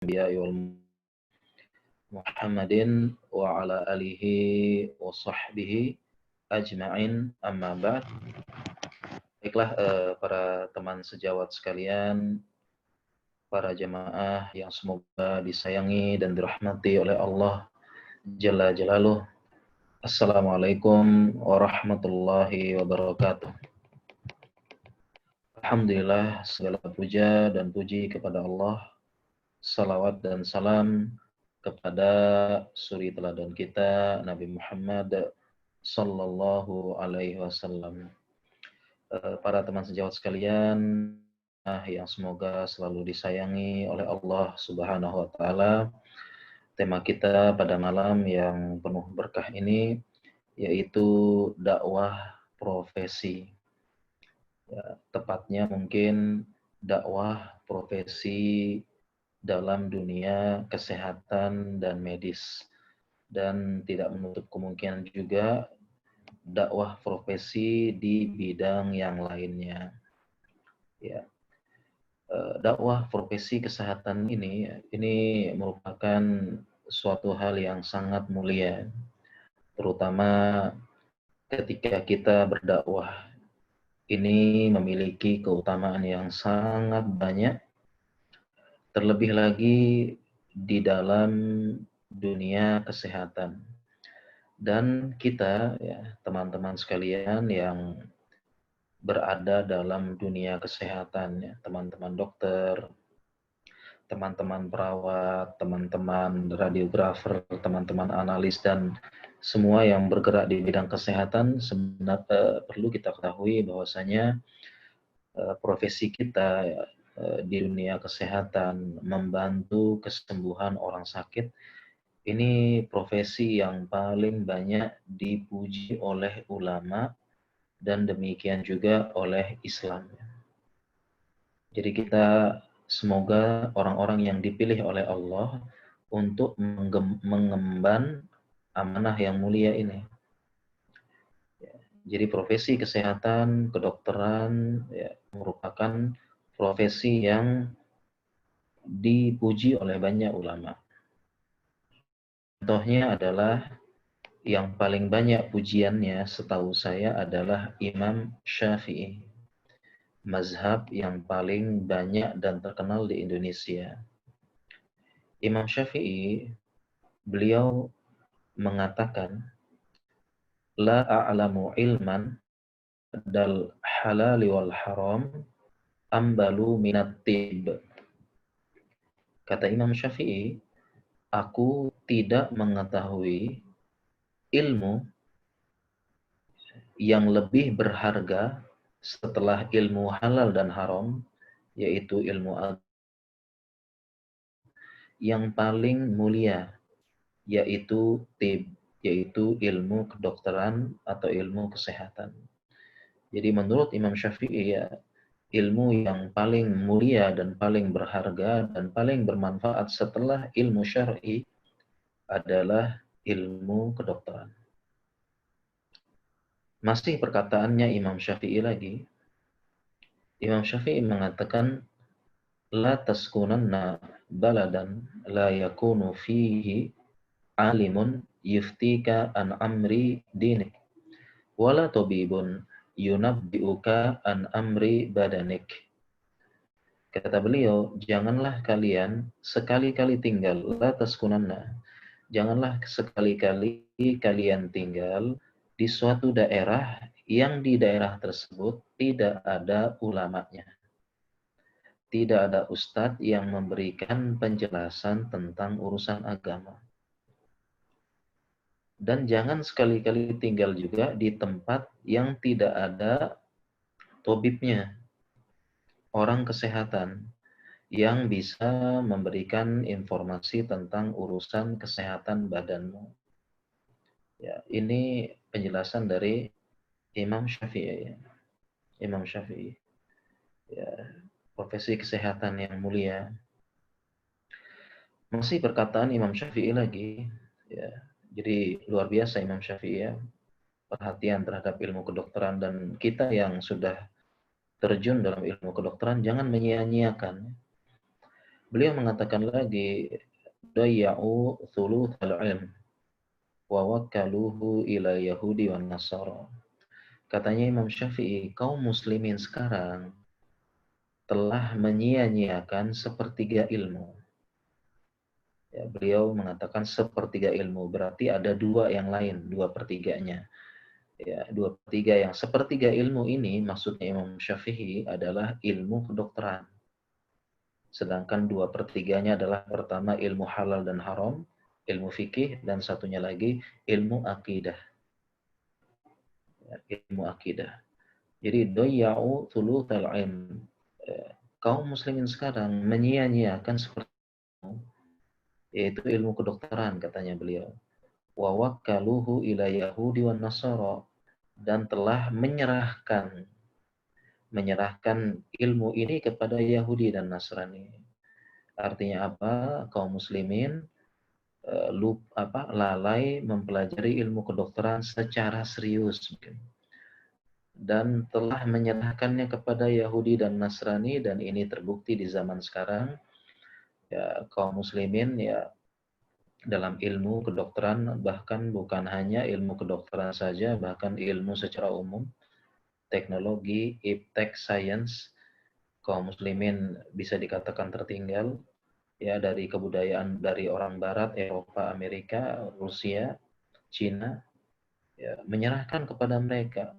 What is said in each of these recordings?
Anbiya'i wal Muhammadin wa ala alihi wa sahbihi ajma'in, amma ba'd. Baiklah, para teman sejawat sekalian, para jemaah yang semoga disayangi dan dirahmati oleh Allah Jalla Jalaluh. Assalamualaikum warahmatullahi wabarakatuh. Alhamdulillah, segala puja dan puji kepada Allah. Salawat dan salam kepada suri teladan kita, Nabi Muhammad Sallallahu Alaihi Wasallam. Para teman sejawat sekalian, yang semoga selalu disayangi oleh Allah Subhanahu Wa Taala. Tema kita pada malam yang penuh berkah ini yaitu dakwah profesi. Ya, tepatnya mungkin dakwah profesi dalam dunia kesehatan dan medis, dan tidak menutup kemungkinan juga dakwah profesi di bidang yang lainnya. Ya, dakwah profesi kesehatan ini merupakan suatu hal yang sangat mulia, terutama ketika kita berdakwah. Ini memiliki keutamaan yang sangat banyak, terlebih lagi di dalam dunia kesehatan. Dan kita, ya, teman-teman sekalian yang berada dalam dunia kesehatan, ya, teman-teman dokter, teman-teman perawat, teman-teman radiografer, teman-teman analis, dan semua yang bergerak di bidang kesehatan, sebenarnya perlu kita ketahui bahwasanya profesi kita, ya, di dunia kesehatan membantu kesembuhan orang sakit. Ini profesi yang paling banyak dipuji oleh ulama dan demikian juga oleh Islam. Jadi kita semoga orang-orang yang dipilih oleh Allah untuk mengemban amanah yang mulia ini. Jadi profesi kesehatan, kedokteran, ya, merupakan profesi yang dipuji oleh banyak ulama. Contohnya adalah yang paling banyak pujiannya setahu saya adalah Imam Syafi'i, mazhab yang paling banyak dan terkenal di Indonesia. Imam Syafi'i, beliau mengatakan, la a'lamu ilman dal halali wal haram ambalu minat tib. Kata Imam Syafi'i, aku tidak mengetahui ilmu yang lebih berharga setelah ilmu halal dan haram, yaitu ilmu yang paling mulia, yaitu tib, yaitu ilmu kedokteran atau ilmu kesehatan. Jadi menurut Imam Syafi'i, ya, ilmu yang paling mulia dan paling berharga dan paling bermanfaat setelah ilmu syar'i adalah ilmu kedokteran. Masih perkataannya Imam Syafi'i lagi. Imam Syafi'i mengatakan, la taskunanna baladan la yakunu fihi alimun yuftika an amri dinik wala tabibun yunabbi'uka an amri badanik. Kata beliau, janganlah kalian sekali-kali tinggal, la taskunanna, janganlah sekali-kali kalian tinggal di suatu daerah yang di daerah tersebut tidak ada ulamanya, tidak ada ustadz yang memberikan penjelasan tentang urusan agama. Dan jangan sekali-kali tinggal juga di tempat yang tidak ada tabibnya, orang kesehatan yang bisa memberikan informasi tentang urusan kesehatan badanmu. Ya, ini penjelasan dari Imam Syafi'i. Imam Syafi'i, ya, profesi kesehatan yang mulia. Masih perkataan Imam Syafi'i lagi, ya. Jadi luar biasa Imam Syafi'i, ya, perhatian terhadap ilmu kedokteran, dan kita yang sudah terjun dalam ilmu kedokteran jangan menyia-nyiakan. Beliau mengatakan lagi, dayya'u thuluthal ilm wa wakkaluhu ila Yahudi wan Nasara. Katanya Imam Syafi'i, kaum muslimin sekarang telah menyia-nyiakan sepertiga ilmu. Ya, beliau mengatakan sepertiga ilmu, berarti ada dua yang lain, dua pertiganya. Ya, dua pertiga yang sepertiga ilmu ini maksudnya Imam Syafi'i adalah ilmu kedokteran. Sedangkan dua pertiganya adalah pertama ilmu halal dan haram, ilmu fikih, dan satunya lagi ilmu akidah. Ya, ilmu akidah. Jadi doya'u thuluthal ilm. Kaum muslimin sekarang menyia-nyiakan seperti itu, yaitu ilmu kedokteran katanya beliau. Wa wakkaluhu ila Yahudi wan Nasara, dan telah menyerahkan ilmu ini kepada Yahudi dan Nasrani. Artinya apa? Kaum muslimin lalai mempelajari ilmu kedokteran secara serius dan telah menyerahkannya kepada Yahudi dan Nasrani, dan ini terbukti di zaman sekarang. Ya, kaum muslimin ya dalam ilmu kedokteran, bahkan bukan hanya ilmu kedokteran saja, bahkan ilmu secara umum, teknologi, iptek, sains, kaum muslimin bisa dikatakan tertinggal ya dari kebudayaan dari orang barat, Eropa, Amerika, Rusia, Cina, ya, menyerahkan kepada mereka.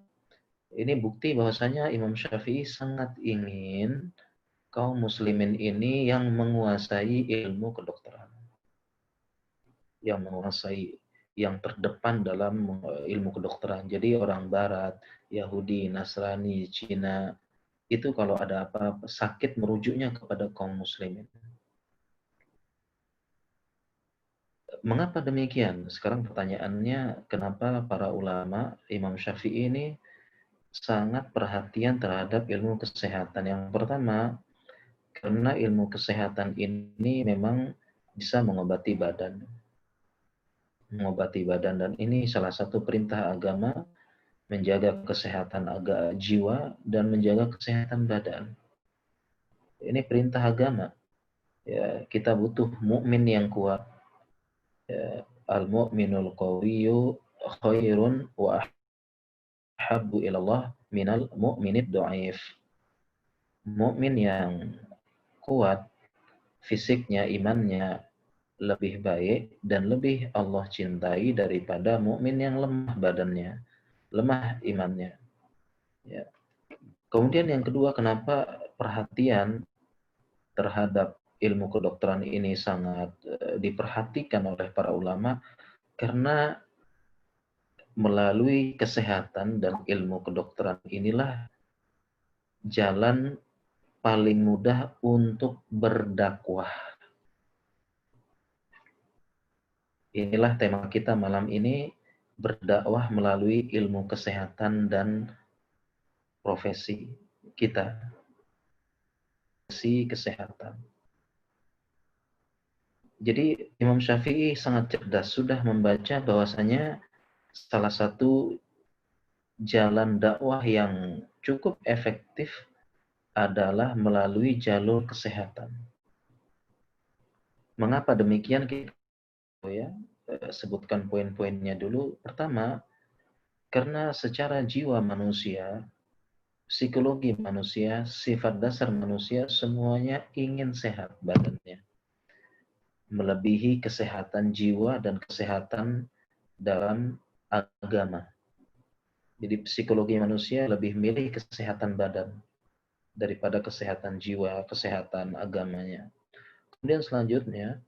Ini bukti bahwasanya Imam Syafi'i sangat ingin kaum muslimin ini yang menguasai ilmu kedokteran, yang menguasai, yang terdepan dalam ilmu kedokteran. Jadi orang barat, Yahudi, Nasrani, Cina, itu kalau ada apa-apa sakit merujuknya kepada kaum muslimin. Mengapa demikian? Sekarang pertanyaannya, kenapa para ulama Imam Syafi'i ini sangat perhatian terhadap ilmu kesehatan? Yang pertama, karena ilmu kesehatan ini memang bisa mengobati badan. Mengobati badan, dan ini salah satu perintah agama, menjaga kesehatan jiwa dan menjaga kesehatan badan. Ini perintah agama. Ya, kita butuh mukmin yang kuat. Ya, al-mu'minul qawiyyu khairun wa ahabbu ilallah minal mu'minid dhaif. Mukmin yang kuat fisiknya, imannya lebih baik dan lebih Allah cintai daripada mukmin yang lemah badannya, lemah imannya. Ya. Kemudian yang kedua, kenapa perhatian terhadap ilmu kedokteran ini sangat diperhatikan oleh para ulama? Karena melalui kesehatan dan ilmu kedokteran inilah jalan paling mudah untuk berdakwah. Inilah tema kita malam ini, berdakwah melalui ilmu kesehatan dan profesi kita, profesi kesehatan. Jadi Imam Syafi'i sangat cerdas, sudah membaca bahwasanya salah satu jalan dakwah yang cukup efektif adalah melalui jalur kesehatan. Mengapa demikian? Kita ya sebutkan poin-poinnya dulu. Pertama, karena secara jiwa manusia, psikologi manusia, sifat dasar manusia, semuanya ingin sehat badannya. Melebihi kesehatan jiwa dan kesehatan dalam agama. Jadi psikologi manusia lebih milih kesehatan badan daripada kesehatan jiwa, kesehatan agamanya. Kemudian selanjutnya,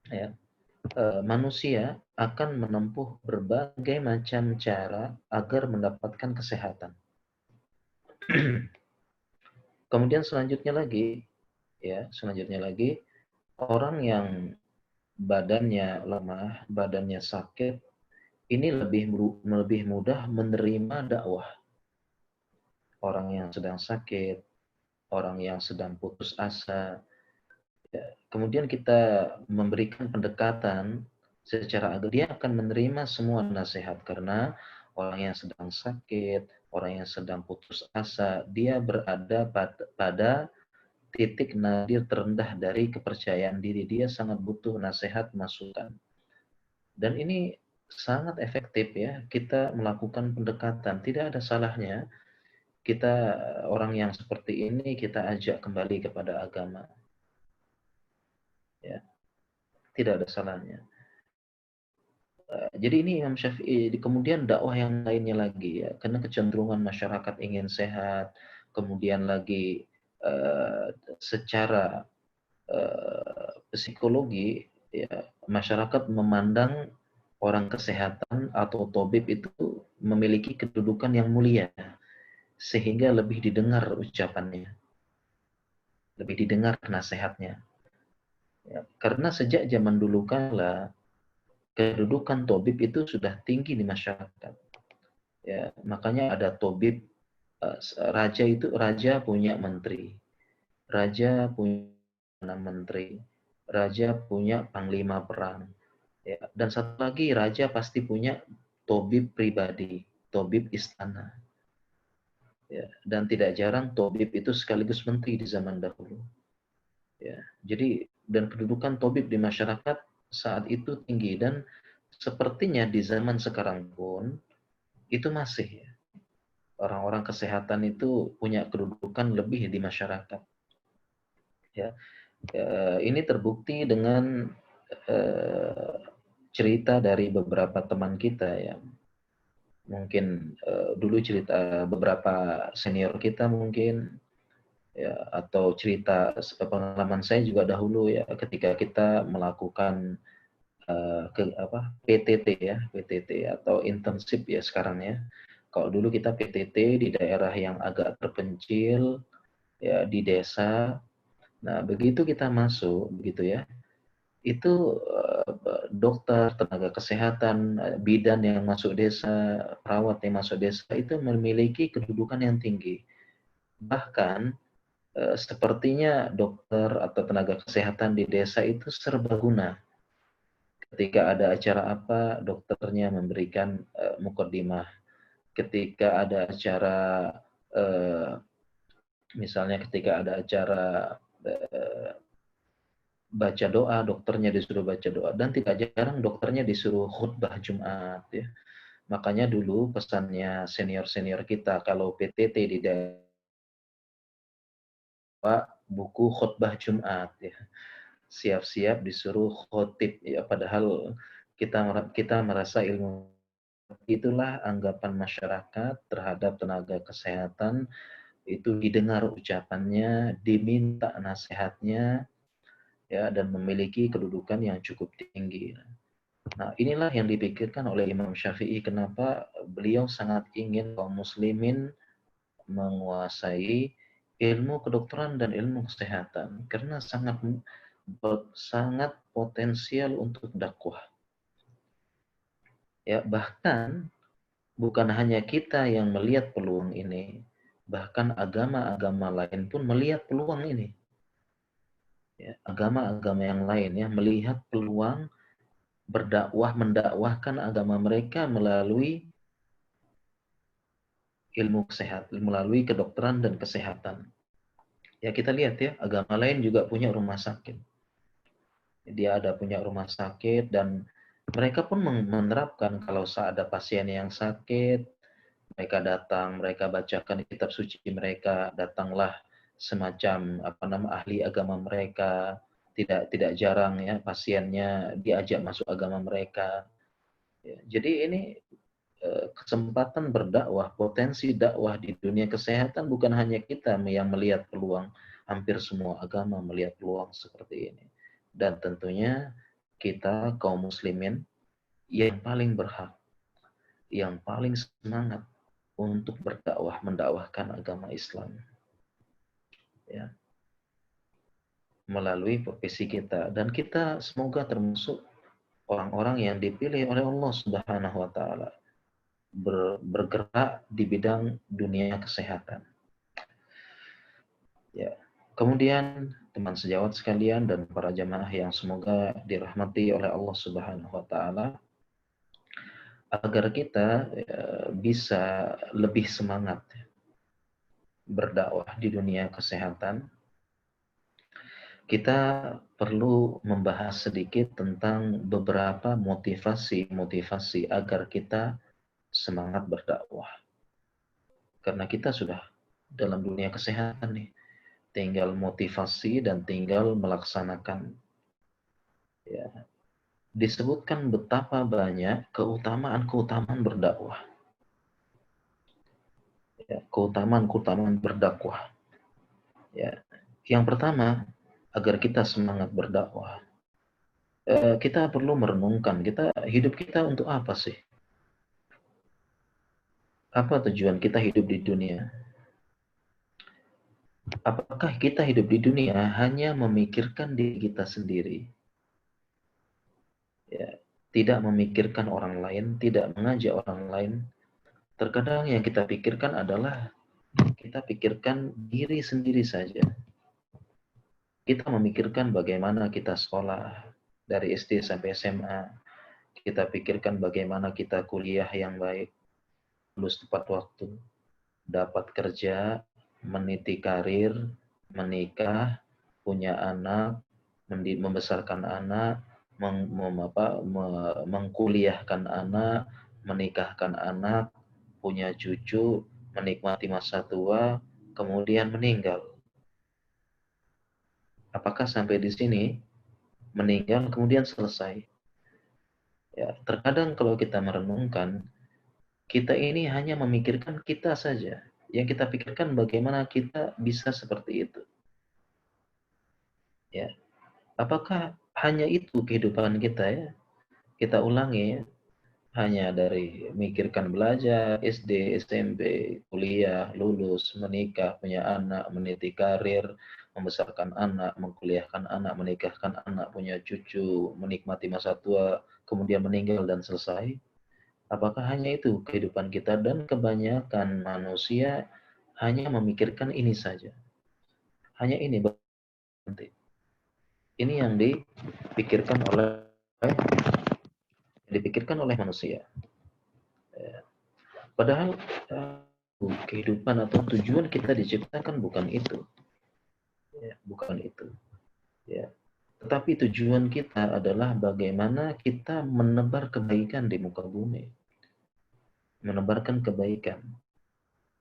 ya, manusia akan menempuh berbagai macam cara agar mendapatkan kesehatan. Kemudian selanjutnya lagi, orang yang badannya lemah, badannya sakit, ini lebih mudah menerima dakwah. Orang yang sedang sakit, orang yang sedang putus asa, ya, kemudian kita memberikan pendekatan secara agar dia akan menerima semua nasihat, karena orang yang sedang sakit, orang yang sedang putus asa, dia berada pada titik nadir terendah dari kepercayaan diri. Dia sangat butuh nasihat, masukan. Dan ini sangat efektif ya, kita melakukan pendekatan. Tidak ada salahnya kita orang yang seperti ini kita ajak kembali kepada agama. Ya, tidak ada salahnya. Jadi ini Imam Syafi'i. Kemudian dakwah yang lainnya lagi ya, karena kecenderungan masyarakat ingin sehat, kemudian lagi secara psikologi ya, masyarakat memandang orang kesehatan atau tabib itu memiliki kedudukan yang mulia sehingga lebih didengar ucapannya, lebih didengar nasihatnya. Ya, karena sejak zaman dulu kala kedudukan tabib itu sudah tinggi di masyarakat. Ya, makanya ada tabib raja itu raja punya menteri, raja punya menteri, raja punya panglima perang. Ya, dan satu lagi raja pasti punya tabib pribadi, tabib istana. Ya, dan tidak jarang tabib itu sekaligus menteri di zaman dahulu. Ya, jadi dan kedudukan tabib di masyarakat saat itu tinggi dan sepertinya di zaman sekarang pun itu masih ya. Orang-orang kesehatan itu punya kedudukan lebih di masyarakat. Ya, ini terbukti dengan eh, cerita dari beberapa teman kita ya. Mungkin dulu cerita beberapa senior kita mungkin ya, atau cerita pengalaman saya juga dahulu ya ketika kita melakukan PTT ya, PTT atau internship ya sekarang ya. Kalau dulu kita PTT di daerah yang agak terpencil ya di desa. Nah, begitu kita masuk begitu ya, itu dokter, tenaga kesehatan, bidan yang masuk desa, perawat yang masuk desa itu memiliki kedudukan yang tinggi. Bahkan sepertinya dokter atau tenaga kesehatan di desa itu serbaguna. Ketika ada acara apa, dokternya memberikan mukadimah. Ketika ada acara, uh, misalnya ketika ada acara uh, baca doa, dokternya disuruh baca doa. Dan tidak jarang dokternya disuruh khutbah Jumat. Ya. Makanya dulu pesannya senior-senior kita, kalau PTT di daerah buku khutbah Jumat. Ya. Siap-siap disuruh khotib. Ya, padahal kita merasa ilmu. Itulah anggapan masyarakat terhadap tenaga kesehatan, itu didengar ucapannya, diminta nasihatnya, ya, dan memiliki kedudukan yang cukup tinggi. Nah, inilah yang dipikirkan oleh Imam Syafi'i kenapa beliau sangat ingin kaum muslimin menguasai ilmu kedokteran dan ilmu kesehatan karena sangat potensial untuk dakwah. Ya, bahkan bukan hanya kita yang melihat peluang ini, bahkan agama-agama lain pun melihat peluang ini. Ya, agama-agama yang lain ya melihat peluang berdakwah, mendakwahkan agama mereka melalui ilmu kesehatan, melalui kedokteran dan kesehatan. Ya kita lihat ya, agama lain juga punya rumah sakit. Dia ada punya rumah sakit dan mereka pun menerapkan kalau ada pasien yang sakit, mereka datang, mereka bacakan kitab suci mereka, datanglah semacam ahli agama mereka, tidak jarang ya pasiennya diajak masuk agama mereka. Ya, jadi ini kesempatan berdakwah, potensi dakwah di dunia kesehatan bukan hanya kita yang melihat peluang, hampir semua agama melihat peluang seperti ini. Dan tentunya kita kaum muslimin yang paling berhak, yang paling semangat untuk berdakwah, mendakwahkan agama Islam. Ya, melalui profesi kita. Dan kita semoga termasuk orang-orang yang dipilih oleh Allah Subhanahu wa taala bergerak di bidang dunia kesehatan. Ya. Kemudian teman sejawat sekalian dan para jamaah yang semoga dirahmati oleh Allah Subhanahu wa taala, agar kita bisa lebih semangat berdakwah di dunia kesehatan, kita perlu membahas sedikit tentang beberapa motivasi-motivasi agar kita semangat berdakwah. Karena kita sudah dalam dunia kesehatan nih, tinggal motivasi dan tinggal melaksanakan. Ya, disebutkan betapa banyak keutamaan-keutamaan berdakwah. Ya, keutamaan-keutamaan berdakwah. Ya, yang pertama, agar kita semangat berdakwah, kita perlu merenungkan hidup kita untuk apa sih? Apa tujuan kita hidup di dunia? Apakah kita hidup di dunia hanya memikirkan diri kita sendiri? Ya, tidak memikirkan orang lain, tidak mengajak orang lain. Terkadang yang kita pikirkan adalah kita pikirkan diri sendiri saja. Kita memikirkan bagaimana kita sekolah dari SD sampai SMA. Kita pikirkan bagaimana kita kuliah yang baik, lulus tepat waktu, dapat kerja, meniti karir, menikah, punya anak, membesarkan anak, mengkuliahkan anak, menikahkan anak, punya cucu, menikmati masa tua, kemudian meninggal. Apakah sampai di sini meninggal kemudian selesai? Ya, terkadang kalau kita merenungkan, kita ini hanya memikirkan kita saja. Yang kita pikirkan bagaimana kita bisa seperti itu. Ya, apakah hanya itu kehidupan kita ya? Kita ulangi ya. Hanya dari memikirkan belajar, SD, SMP, kuliah, lulus, menikah, punya anak, meniti karir, membesarkan anak, mengkuliahkan anak, menikahkan anak, punya cucu, menikmati masa tua, kemudian meninggal dan selesai. Apakah hanya itu kehidupan kita? Dan kebanyakan manusia hanya memikirkan ini saja. Hanya ini berhenti. Ini yang dipikirkan oleh manusia. Padahal kehidupan atau tujuan kita diciptakan bukan itu. Ya, bukan itu. Ya. Tetapi tujuan kita adalah bagaimana kita menebar kebaikan di muka bumi. Menebarkan kebaikan.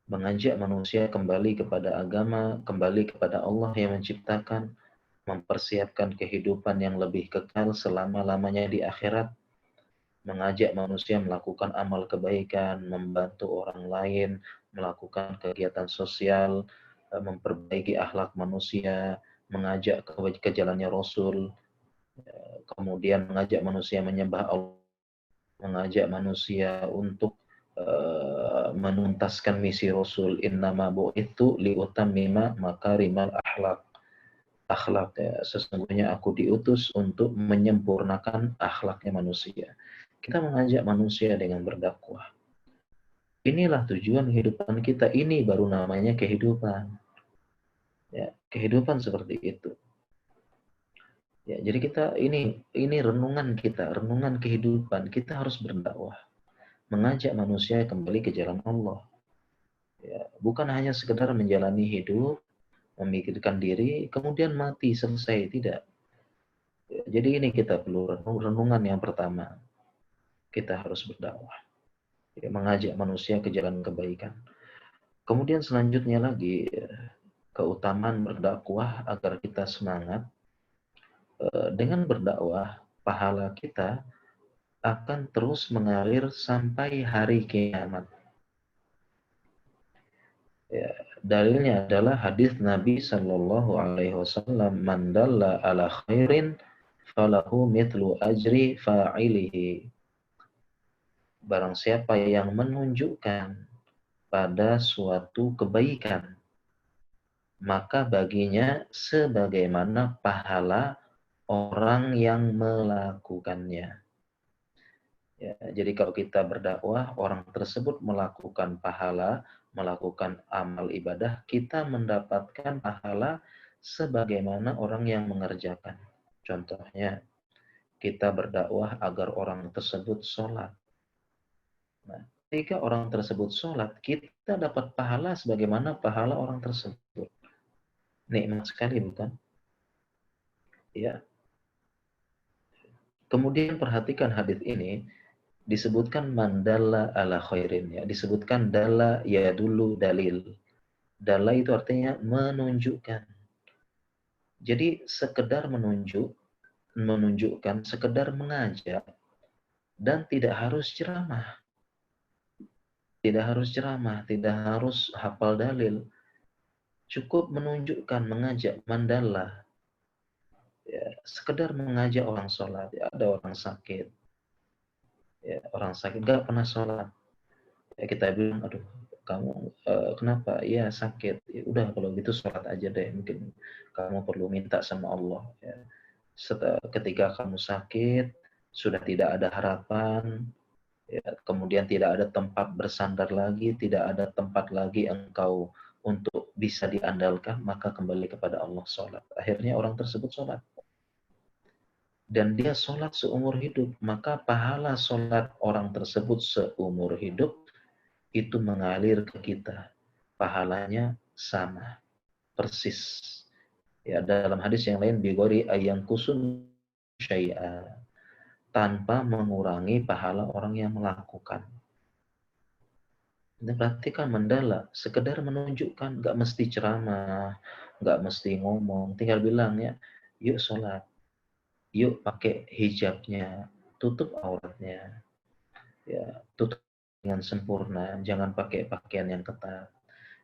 Mengajak manusia kembali kepada agama, kembali kepada Allah yang menciptakan, mempersiapkan kehidupan yang lebih kekal selama-lamanya di akhirat, mengajak manusia melakukan amal kebaikan, membantu orang lain, melakukan kegiatan sosial, memperbaiki akhlak manusia, mengajak ke jalannya Rasul, kemudian mengajak manusia menyembah Allah, mengajak manusia untuk menuntaskan misi Rasul, innama bu'itsu liutammima makarimal akhlak. Akhlak ya, sesungguhnya aku diutus untuk menyempurnakan akhlaknya manusia. Kita mengajak manusia dengan berdakwah. Inilah tujuan kehidupan kita. Ini baru namanya kehidupan. Ya, kehidupan seperti itu. Ya, jadi kita ini renungan kita, renungan kehidupan. Kita harus berdakwah, mengajak manusia kembali ke jalan Allah. Ya, bukan hanya sekedar menjalani hidup, memikirkan diri, kemudian mati selesai, tidak. Ya, jadi ini kita perlu renungan yang pertama. Kita harus berdakwah, ya, mengajak manusia ke jalan kebaikan. Kemudian selanjutnya lagi, keutamaan berdakwah agar kita semangat. Dengan berdakwah, pahala kita akan terus mengalir sampai hari kiamat. Ya, dalilnya adalah hadis Nabi Shallallahu Alaihi Wasallam, "Man dalla ala khairin, falahu mitlu ajri fa'ilihi." Barang siapa yang menunjukkan pada suatu kebaikan, maka baginya sebagaimana pahala orang yang melakukannya. Ya, jadi kalau kita berdakwah, orang tersebut melakukan pahala, melakukan amal ibadah, kita mendapatkan pahala sebagaimana orang yang mengerjakan. Contohnya, kita berdakwah agar orang tersebut sholat. Nah, ketika orang tersebut sholat, kita dapat pahala sebagaimana pahala orang tersebut. Nikmat sekali, bukan? Ya. Kemudian perhatikan hadis ini, disebutkan mandalla ala khairin, ya, disebutkan dalla ya dulu dalil. Dalla itu artinya menunjukkan. Jadi sekedar menunjukkan, sekedar mengajak, dan tidak harus ceramah. Tidak harus ceramah, tidak harus hafal dalil. Cukup menunjukkan, mengajak, mandalla. Ya, sekedar mengajak orang sholat. Ya, ada orang sakit. Ya, orang sakit nggak pernah sholat. Ya, kita bilang, aduh, kamu kenapa? Ya sakit. Ya, udah kalau gitu sholat aja deh. Mungkin kamu perlu minta sama Allah. Ya. Ketika kamu sakit, sudah tidak ada harapan, ya, kemudian tidak ada tempat bersandar lagi, tidak ada tempat lagi engkau untuk bisa diandalkan, maka kembali kepada Allah, sholat. Akhirnya orang tersebut sholat. Dan dia sholat seumur hidup, maka pahala sholat orang tersebut seumur hidup itu mengalir ke kita. Pahalanya sama, persis. Ya, dalam hadis yang lain, bigori ayang kusun syai'a, tanpa mengurangi pahala orang yang melakukan. Dan perhatikan mendala, sekedar menunjukkan, nggak mesti ceramah, nggak mesti ngomong, tinggal bilang ya, yuk sholat, yuk pakai hijabnya, tutup auratnya, ya tutup dengan sempurna, jangan pakai pakaian yang ketat,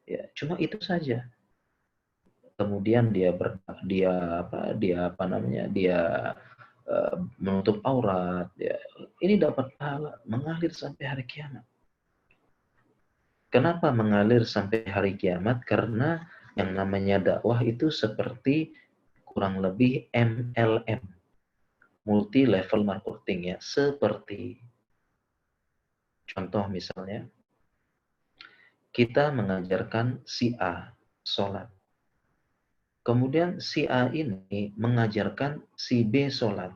ya cuma itu saja. Kemudian dia apa namanya, dia menutup aurat, ya ini dapat pahala mengalir sampai hari kiamat. Kenapa mengalir sampai hari kiamat? Karena yang namanya dakwah itu seperti kurang lebih MLM, multi level marketing, ya. Seperti contoh misalnya, kita mengajarkan si A sholat. Kemudian si A ini mengajarkan si B sholat.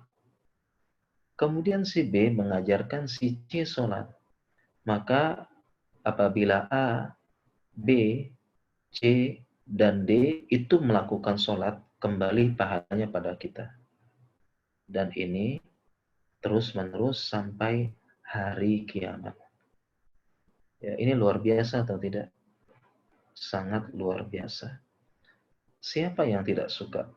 Kemudian si B mengajarkan si C sholat. Maka apabila A, B, C, dan D itu melakukan sholat, kembali pahalanya pada kita. Dan ini terus-menerus sampai hari kiamat. Ya, ini luar biasa atau tidak? Sangat luar biasa. Siapa yang tidak suka?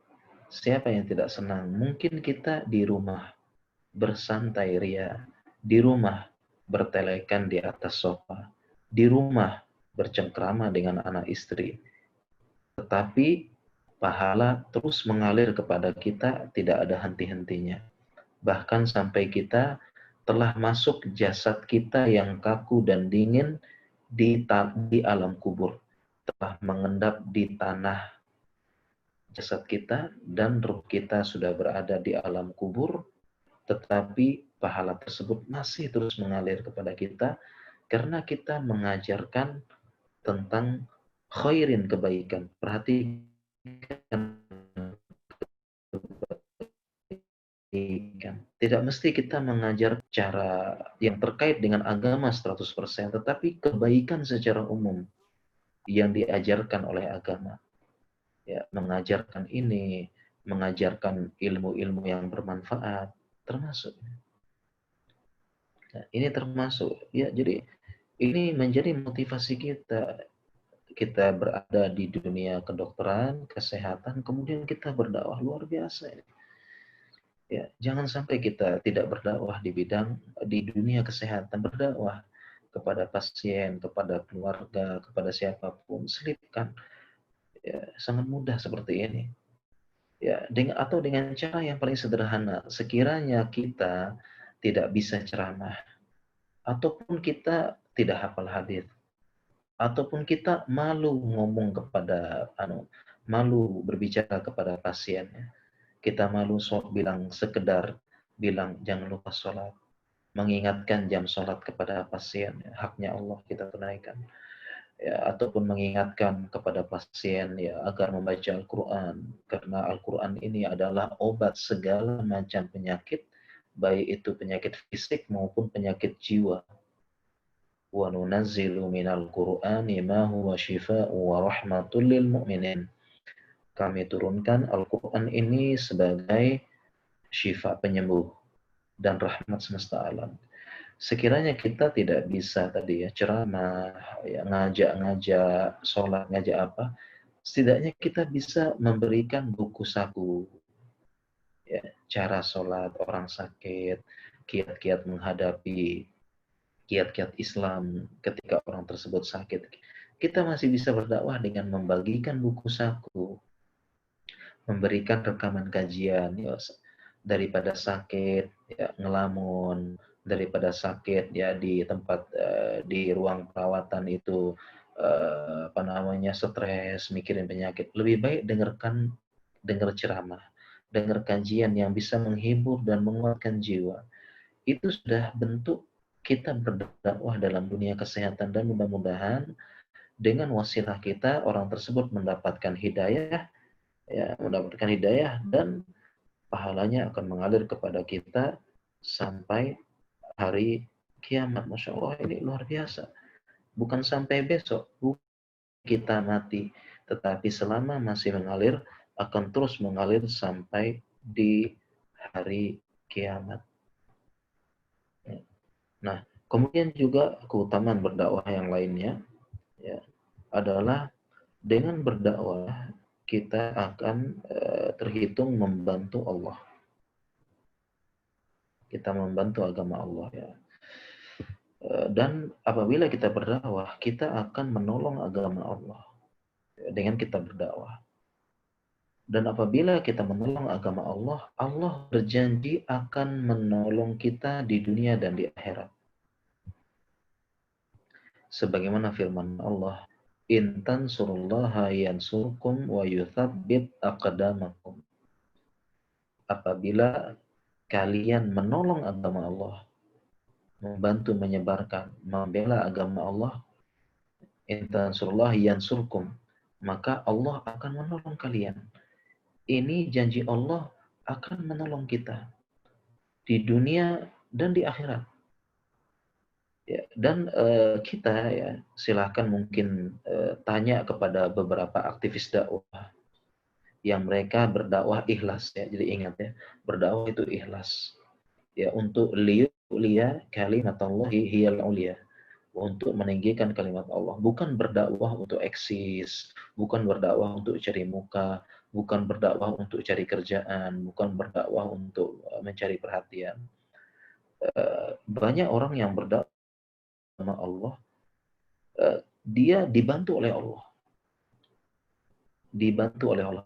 Siapa yang tidak senang? Mungkin kita di rumah bersantai ria, di rumah bertelekan di atas sofa, di rumah bercengkrama dengan anak istri. Tetapi pahala terus mengalir kepada kita, tidak ada henti-hentinya. Bahkan sampai kita telah masuk jasad kita yang kaku dan dingin di alam kubur, telah mengendap di tanah jasad kita, dan ruh kita sudah berada di alam kubur, tetapi pahala tersebut masih terus mengalir kepada kita karena kita mengajarkan tentang khairin, kebaikan. Perhatikan, tidak mesti kita mengajar cara yang terkait dengan agama 100%, tetapi kebaikan secara umum yang diajarkan oleh agama. Ya, mengajarkan ini, mengajarkan ilmu-ilmu yang bermanfaat, termasuk. Nah, ini termasuk. Ya, jadi ini menjadi motivasi kita. Kita berada di dunia kedokteran, kesehatan, kemudian kita berdakwah, luar biasa. Ya, jangan sampai kita tidak berdakwah di dunia kesehatan, berdakwah kepada pasien, kepada keluarga, kepada siapapun, selipkan. Ya, sangat mudah seperti ini. Ya, dengan cara yang paling sederhana. Sekiranya kita tidak bisa ceramah, ataupun kita tidak hafal hadis, ataupun kita malu ngomong kepada malu berbicara kepada pasien, kita malu sekedar bilang jangan lupa sholat, mengingatkan jam sholat kepada pasien, haknya Allah kita tunaikan, ya, ataupun mengingatkan kepada pasien ya agar membaca Al-Quran, karena Al-Quran ini adalah obat segala macam penyakit, baik itu penyakit fisik maupun penyakit jiwa. Wa nunazzilu minal Qur'ani ma huwa shifaa'u wa rahmatul lil mu'minin. Kami turunkan Al-Quran ini sebagai syifa penyembuh dan rahmat semesta alam. Sekiranya kita tidak bisa tadi ya ceramah, ya, ngajak-ngajak, sholat, ngajak apa, setidaknya kita bisa memberikan buku saku, ya, cara sholat orang sakit, kiat-kiat menghadapi, kiat-kiat Islam ketika orang tersebut sakit. Kita masih bisa berdakwah dengan membagikan buku saku, memberikan rekaman kajian, ya, daripada sakit ya ngelamun, daripada sakit ya di tempat di ruang perawatan itu apa namanya stres mikirin penyakit, lebih baik dengar ceramah, dengar kajian yang bisa menghibur dan menguatkan jiwa. Itu sudah bentuk kita berdakwah dalam dunia kesehatan, dan mudah-mudahan dengan wasilah kita orang tersebut mendapatkan hidayah, ya mendapatkan hidayah, dan pahalanya akan mengalir kepada kita sampai hari kiamat. Masya Allah, ini luar biasa. Bukan sampai besok, bukan kita mati, tetapi selama masih mengalir, akan terus mengalir sampai di hari kiamat. Nah, kemudian juga keutamaan berdakwah yang lainnya ya, adalah dengan berdakwah kita akan terhitung membantu Allah. Kita membantu agama Allah ya. Dan apabila kita berdakwah, kita akan menolong agama Allah dengan kita berdakwah. Dan apabila kita menolong agama Allah, Allah berjanji akan menolong kita di dunia dan di akhirat. Sebagaimana firman Allah, "In tansurullaha yansurkum wa yuthabbit aqdamakum." Apabila kalian menolong agama Allah, membantu menyebarkan, membela agama Allah, in tansurullaha yansurkum, maka Allah akan menolong kalian. Ini janji Allah akan menolong kita di dunia dan di akhirat. Ya, dan kita ya silahkan mungkin tanya kepada beberapa aktivis dakwah yang mereka berdakwah ikhlas ya. Jadi ingat ya, berdakwah itu ikhlas. Ya, untuk liya kalimatullahi hiyal ulia, untuk meninggikan kalimat Allah, bukan berdakwah untuk eksis, bukan berdakwah untuk cari muka, bukan berdakwah untuk cari kerjaan, bukan berdakwah untuk mencari perhatian. Banyak orang yang berdakwah sama Allah, dia dibantu oleh Allah,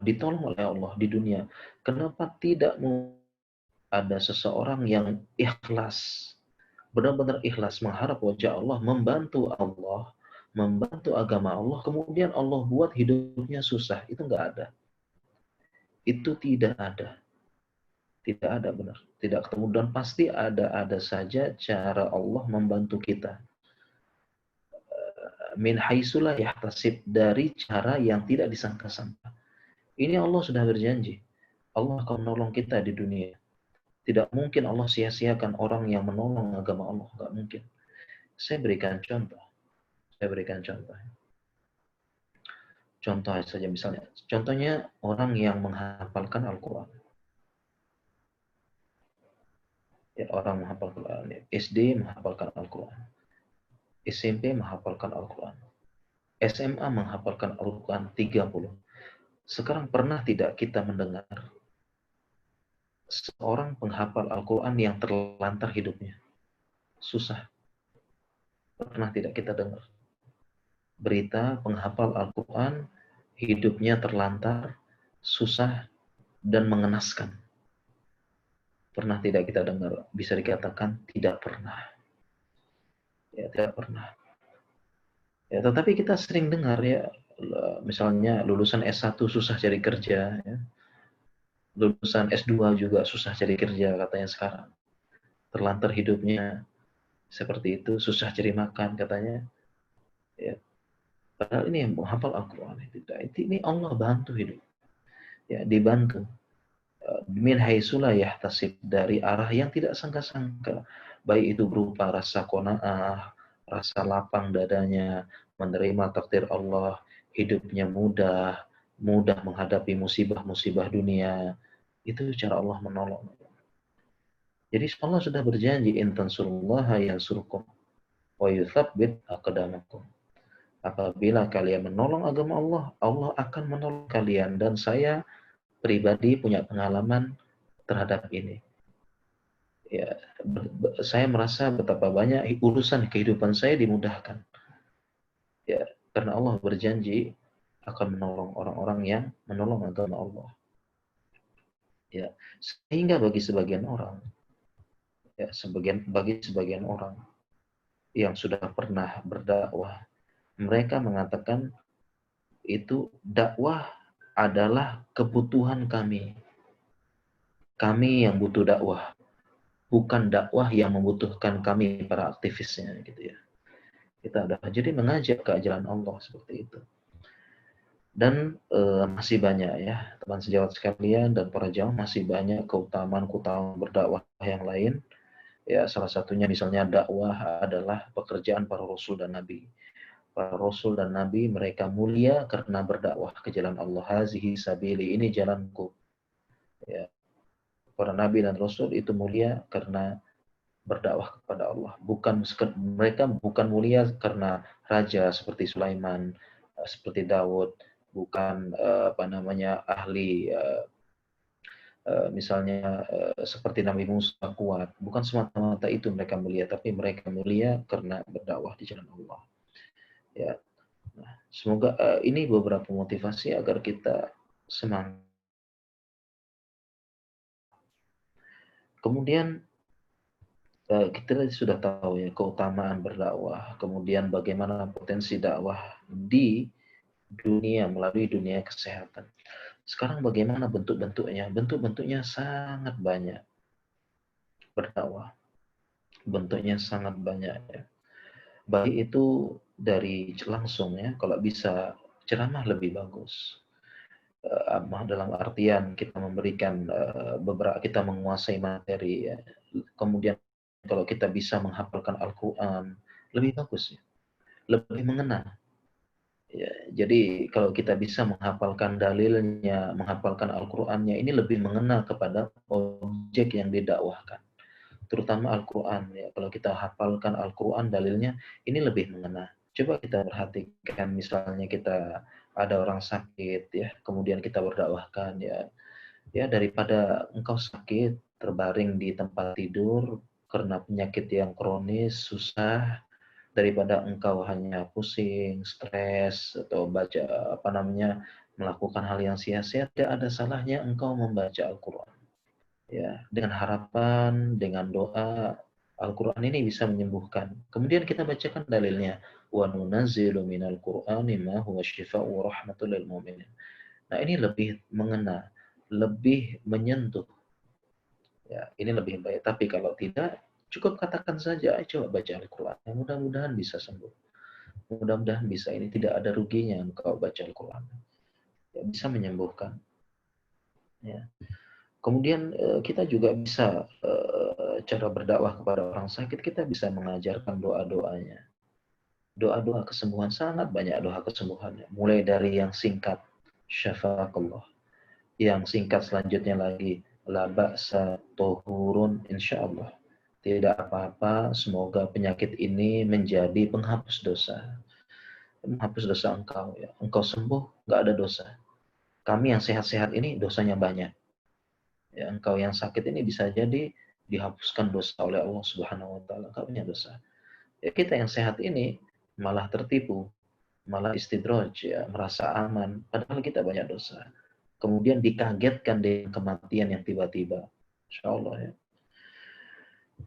ditolong oleh Allah di dunia. Kenapa tidak ada seseorang yang ikhlas, benar-benar ikhlas mengharap wajah Allah, membantu agama Allah, kemudian Allah buat hidupnya susah? Itu nggak ada. Itu tidak ada. Tidak ada, benar. Tidak ketemu, dan pasti ada saja cara Allah membantu kita. Min haitsulah yahtasib, dari cara yang tidak disangka-sangka. Ini Allah sudah berjanji. Allah akan menolong kita di dunia. Tidak mungkin Allah sia-siakan orang yang menolong agama Allah. Nggak mungkin. Saya berikan contoh. Contoh saja misalnya. Contohnya orang yang menghafalkan Al-Quran. Ya, orang menghafalkan Al-Quran. SD menghafalkan Al-Quran. SMP menghafalkan Al-Quran. SMA menghafalkan Al-Quran 30. Sekarang pernah tidak kita mendengar seorang penghafal Al-Quran yang terlantar hidupnya? Susah. Pernah tidak kita dengar berita penghafal Al-Quran hidupnya terlantar, susah, dan mengenaskan? Pernah tidak kita dengar? Bisa dikatakan tidak pernah. Ya, tidak pernah. Ya, tetapi kita sering dengar ya, misalnya lulusan S1 susah cari kerja, ya. Lulusan S2 juga susah cari kerja katanya sekarang. Terlantar hidupnya seperti itu, susah cari makan katanya. Ya. Padahal ini yang menghafal Al-Quran. Ini Allah bantu hidup. Ya, dibantu. Min haitsulah yahtasib, dari arah yang tidak sangka-sangka. Baik itu berupa rasa qanaah, rasa lapang dadanya, menerima takdir Allah, hidupnya mudah, mudah menghadapi musibah-musibah dunia. Itu cara Allah menolong. Jadi Allah sudah berjanji, in tansurullaha yansurkum wa yutsabbit aqdamakum. Apabila kalian menolong agama Allah, Allah akan menolong kalian, dan saya pribadi punya pengalaman terhadap ini. Ya, saya merasa betapa banyak urusan kehidupan saya dimudahkan. Ya, karena Allah berjanji akan menolong orang-orang yang menolong agama Allah. Ya, sehingga bagi sebagian orang, ya, bagi sebagian orang yang sudah pernah berdakwah, mereka mengatakan itu dakwah adalah kebutuhan kami. Kami yang butuh dakwah, bukan dakwah yang membutuhkan kami para aktivisnya, gitu ya. Kita ada jadi mengajak ke jalan Allah seperti itu. Dan masih banyak ya teman sejawat sekalian dan para jamaah, masih banyak keutamaan-keutamaan berdakwah yang lain. Ya, salah satunya misalnya dakwah adalah pekerjaan para rasul dan nabi. Para rasul dan nabi mereka mulia karena berdakwah ke jalan Allah. Hazihi sabili, ini jalanku. Ya, para nabi dan rasul itu mulia karena berdakwah kepada Allah. Mereka bukan mulia karena raja seperti Sulaiman, seperti Daud, bukan ahli misalnya seperti Nabi Musa kuat. Bukan semata-mata itu mereka mulia, tapi mereka mulia karena berdakwah di jalan Allah. Ya, nah, semoga ini beberapa motivasi agar kita semangat. Kemudian kita sudah tahu ya keutamaan berdakwah, kemudian bagaimana potensi dakwah di dunia melalui dunia kesehatan. Sekarang bagaimana bentuk-bentuknya? Bentuk-bentuknya sangat banyak berdakwah. Bentuknya sangat banyak ya. Baik itu dari langsung ya, kalau bisa ceramah lebih bagus. Dalam artian kita memberikan kita menguasai materi ya. Kemudian kalau kita bisa menghafalkan Al-Quran, lebih bagus ya. Lebih mengena. Ya, jadi kalau kita bisa menghafalkan dalilnya, menghafalkan Al-Qur'annya, ini lebih mengena kepada objek yang didakwahkan. Terutama Al-Qur'an ya. Kalau kita hafalkan Al-Qur'an dalilnya, ini lebih mengena. Coba kita perhatikan misalnya kita ada orang sakit ya, kemudian kita berdakwahkan ya. Ya, daripada engkau sakit terbaring di tempat tidur karena penyakit yang kronis, susah, daripada engkau hanya pusing, stres, atau melakukan hal yang sia-sia, tidak ada salahnya engkau membaca Al-Quran. Ya, dengan harapan, dengan doa, Al-Quran ini bisa menyembuhkan. Kemudian kita bacakan dalilnya. Wa nunazzilu minal Qur'ani ma huwa shifaa'u wa rahmatul lil mu'minin. Nah, ini lebih mengena, lebih menyentuh. Ya, ini lebih baik. Tapi kalau tidak, cukup katakan saja, coba baca Al-Quran. Mudah-mudahan bisa sembuh. Mudah-mudahan bisa. Ini tidak ada ruginya engkau baca Al-Quran. Ya, bisa menyembuhkan. Ya. Kemudian kita juga bisa cara berdakwah kepada orang sakit, kita bisa mengajarkan doa-doanya. Doa-doa kesembuhan, sangat banyak doa kesembuhannya. Mulai dari yang singkat, syafaqallah. Yang singkat selanjutnya lagi, la ba'sa tohurun insyaallah. Tidak apa-apa, semoga penyakit ini menjadi penghapus dosa. Menghapus dosa engkau ya. Engkau sembuh, nggak ada dosa. Kami yang sehat-sehat ini dosanya banyak. Ya, engkau yang sakit ini bisa jadi dihapuskan dosa oleh Allah Subhanahu wa taala. Engkau punya dosa. Ya, kita yang sehat ini malah tertipu, malah istidraj ya, merasa aman padahal kita banyak dosa. Kemudian dikagetkan dengan kematian yang tiba-tiba. Insyaallah ya.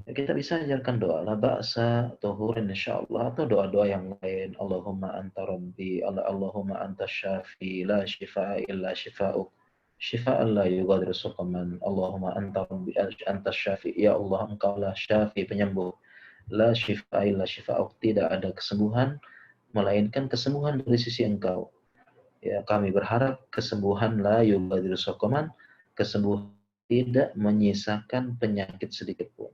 Ya, kita bisa ajarkan doa la ba'sa tuhurin insyaallah, atau doa-doa yang lain. Allahumma anta rabbi, Allahumma anta syafi, la shifaa illa shifaa'uk, shifaan la yughadiru suqaman. Allahumma anta rabbi, anta syafi, ya Allah engkaulah syafi, penyembuh. La shifaa illa shifaa'uk, tidak ada kesembuhan melainkan kesembuhan dari sisi engkau. Ya, kami berharap kesembuhan la yughadiru suqaman, kesembuhan tidak menyisakan penyakit sedikit pun.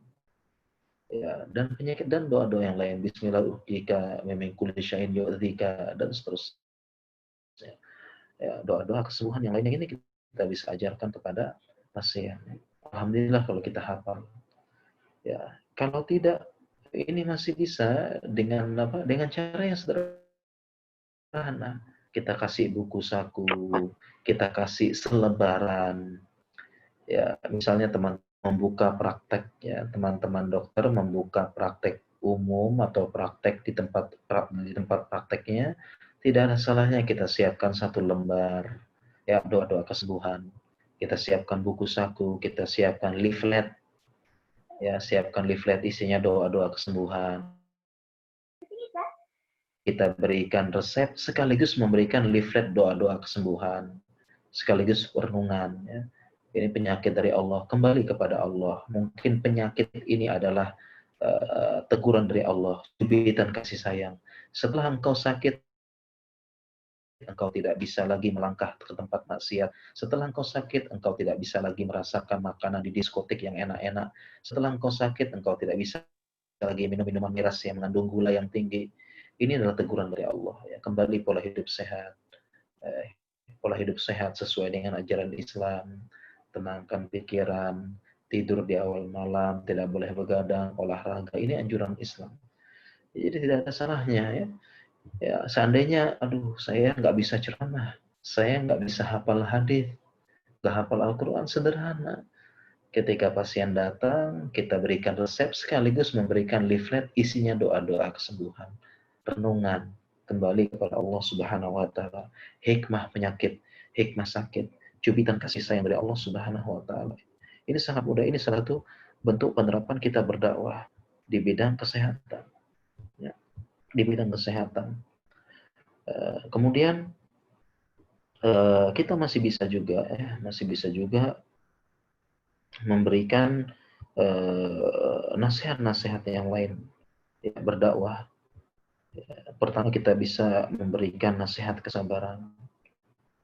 Ya, dan penyakit dan doa-doa yang lain, bismillah uhdika, memang kulli syai'in yu'dzika, dan seterusnya. Ya, doa-doa kesembuhan yang lainnya ini kita bisa ajarkan kepada pasien. Alhamdulillah kalau kita hafal. Ya, kalau tidak ini masih bisa dengan apa? Dengan cara yang sederhana. Kita kasih buku saku, kita kasih selebaran. Ya, misalnya teman membuka praktek ya, teman-teman dokter membuka praktek umum atau praktek di tempat prakteknya, tidak ada salahnya kita siapkan satu lembar ya doa-doa kesembuhan. Kita siapkan buku saku, kita siapkan leaflet ya, siapkan leaflet isinya doa-doa kesembuhan. Kita berikan resep sekaligus memberikan leaflet doa-doa kesembuhan, sekaligus renungan. Ya. Ini penyakit dari Allah, kembali kepada Allah. Mungkin penyakit ini adalah teguran dari Allah, cubitan kasih sayang. Setelah engkau sakit, engkau tidak bisa lagi melangkah ke tempat maksiat. Setelah engkau sakit, engkau tidak bisa lagi merasakan makanan di diskotik yang enak-enak. Setelah engkau sakit, engkau tidak bisa lagi minum minuman miras yang mengandung gula yang tinggi. Ini adalah teguran dari Allah. Ya. Kembali pola hidup sehat. Pola hidup sehat sesuai dengan ajaran Islam. Tenangkan pikiran. Tidur di awal malam. Tidak boleh begadang. Olahraga. Ini anjuran Islam. Jadi tidak ada salahnya ya. Ya seandainya, aduh saya nggak bisa ceramah. Saya nggak bisa hafal hadis. Nggak hafal Al-Quran, sederhana. Ketika pasien datang, kita berikan resep sekaligus memberikan leaflet isinya doa-doa kesembuhan, renungan, kembali kepada Allah Subhanahu wa taala, hikmah penyakit, hikmah sakit, cubitan kasih sayang dari Allah Subhanahu wa taala. Ini sangat mudah, ini salah satu bentuk penerapan kita berdakwah di bidang kesehatan. Ya, di bidang kesehatan. Kemudian kita masih bisa juga masih bisa juga memberikan nasihat-nasihat yang lain ya, berdakwah. Pertama kita bisa memberikan nasihat kesabaran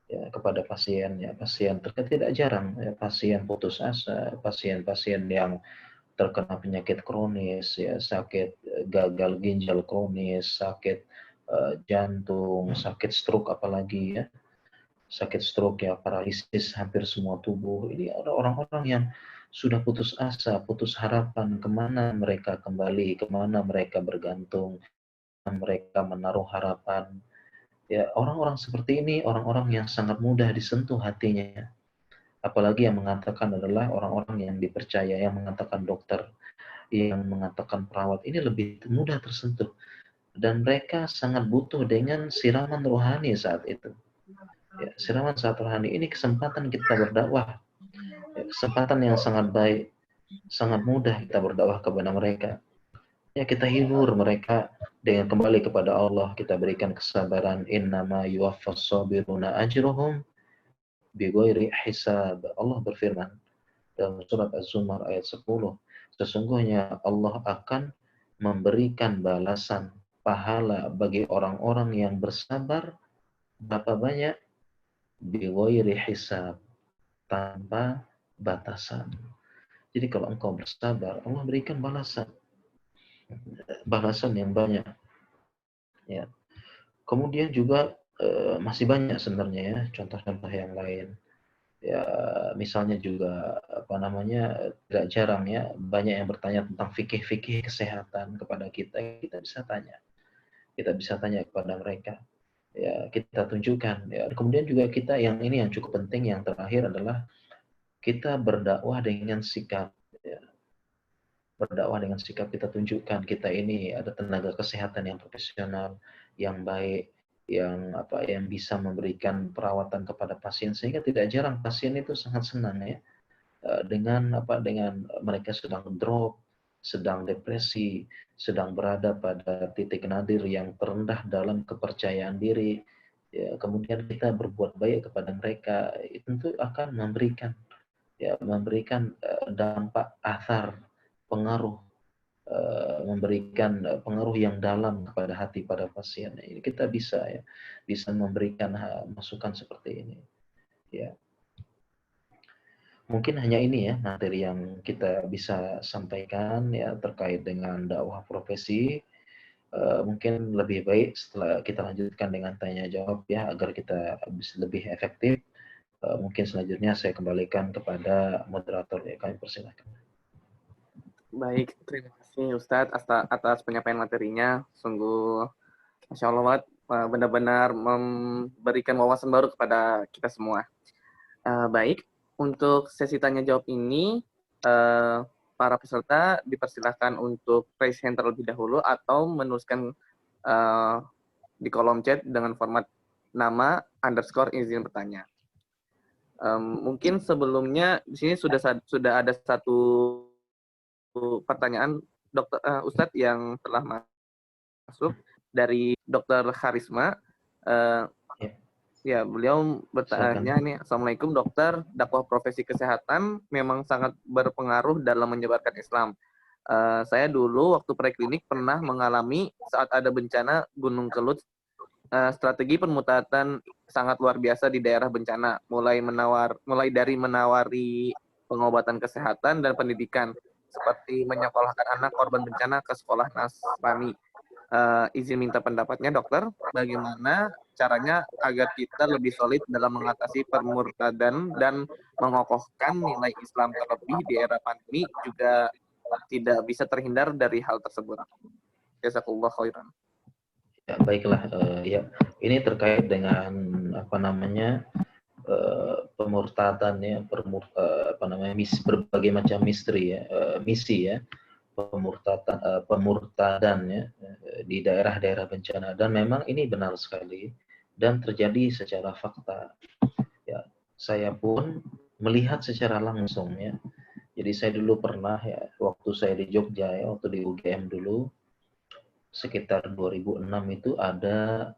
ya, kepada pasien ya, pasien terkadang tidak jarang ya, pasien putus asa, pasien-pasien yang terkena penyakit kronis ya, sakit gagal ginjal kronis, sakit jantung, sakit stroke apalagi ya, sakit stroke ya, paralisis hampir semua tubuh. Ini ada orang-orang yang sudah putus asa, putus harapan, kemana mereka kembali, kemana mereka bergantung, mereka menaruh harapan. Ya, orang-orang seperti ini, orang-orang yang sangat mudah disentuh hatinya. Apalagi yang mengatakan adalah orang-orang yang dipercaya, yang mengatakan dokter, yang mengatakan perawat, ini lebih mudah tersentuh. Dan mereka sangat butuh dengan siraman rohani saat itu. Ya, siraman saat rohani ini kesempatan kita berdakwah, ya, kesempatan yang sangat baik, sangat mudah kita berdakwah kepada mereka. Ya, kita hibur mereka dengan kembali kepada Allah, kita berikan kesabaran. Innama yuwaffas sabiruna ajruhum bighairi hisab. Allah berfirman dalam surat Az-Zumar ayat 10, sesungguhnya Allah akan memberikan balasan pahala bagi orang-orang yang bersabar berapa banyak, bighairi hisab, tanpa batasan. Jadi kalau engkau bersabar, Allah berikan balasan yang banyak. Ya. Kemudian juga masih banyak sebenarnya ya contoh-contoh yang lain. Ya misalnya juga apa namanya tidak jarang ya banyak yang bertanya tentang fikih-fikih kesehatan kepada kita. Kita bisa tanya kepada mereka. Ya kita tunjukkan. Ya kemudian juga kita yang ini yang cukup penting yang terakhir adalah kita berdakwah dengan sikap. Ya, berdakwah dengan sikap kita tunjukkan kita ini ada tenaga kesehatan yang profesional, yang baik, yang apa yang bisa memberikan perawatan kepada pasien sehingga tidak jarang pasien itu sangat senang ya dengan apa dengan mereka sedang drop, sedang depresi, sedang berada pada titik nadir yang terendah dalam kepercayaan diri. Ya, kemudian kita berbuat baik kepada mereka, itu tentu akan memberikan dampak athar pengaruh memberikan pengaruh yang dalam kepada hati pada pasien. Ini kita bisa memberikan masukan seperti ini. Ya, mungkin hanya ini ya materi yang kita bisa sampaikan ya terkait dengan dakwah profesi. Mungkin lebih baik setelah kita lanjutkan dengan tanya jawab ya, agar kita bisa lebih efektif. Mungkin selanjutnya saya kembalikan kepada moderator ya, kami persilahkan. Baik, terima kasih Ustadz atas penyampaian materinya. Sungguh Masya Allah banget, benar-benar memberikan wawasan baru kepada kita semua. Baik, untuk sesi tanya jawab ini, para peserta dipersilahkan untuk raise hand terlebih dahulu atau menuliskan di kolom chat dengan format nama _ izin bertanya. Mungkin sebelumnya di sini sudah ada satu pertanyaan Ustadz yang telah masuk dari Dr. Harisma. Ya, beliau bertanya nih, Assalamualaikum dokter, dakwah profesi kesehatan memang sangat berpengaruh dalam menyebarkan Islam. Saya dulu waktu preklinik pernah mengalami saat ada bencana Gunung Kelut, strategi permutatan sangat luar biasa di daerah bencana, mulai dari menawari pengobatan kesehatan dan pendidikan, seperti menyekolahkan anak korban bencana ke sekolah Nasrani. Izin minta pendapatnya dokter, bagaimana caranya agar kita lebih solid dalam mengatasi permurtadan dan mengokohkan nilai Islam, terlebih di era pandemi juga tidak bisa terhindar dari hal tersebut. Jazakallah khairan. Ya, baiklah, ya ini terkait dengan apa namanya pemurtadan ya, berbagai macam misteri ya, misi ya, pemurtadan ya, di daerah-daerah bencana, dan memang ini benar sekali dan terjadi secara fakta ya. Saya pun melihat secara langsung ya. Jadi saya dulu pernah ya, waktu saya di Jogja ya, waktu di UGM dulu sekitar 2006 itu ada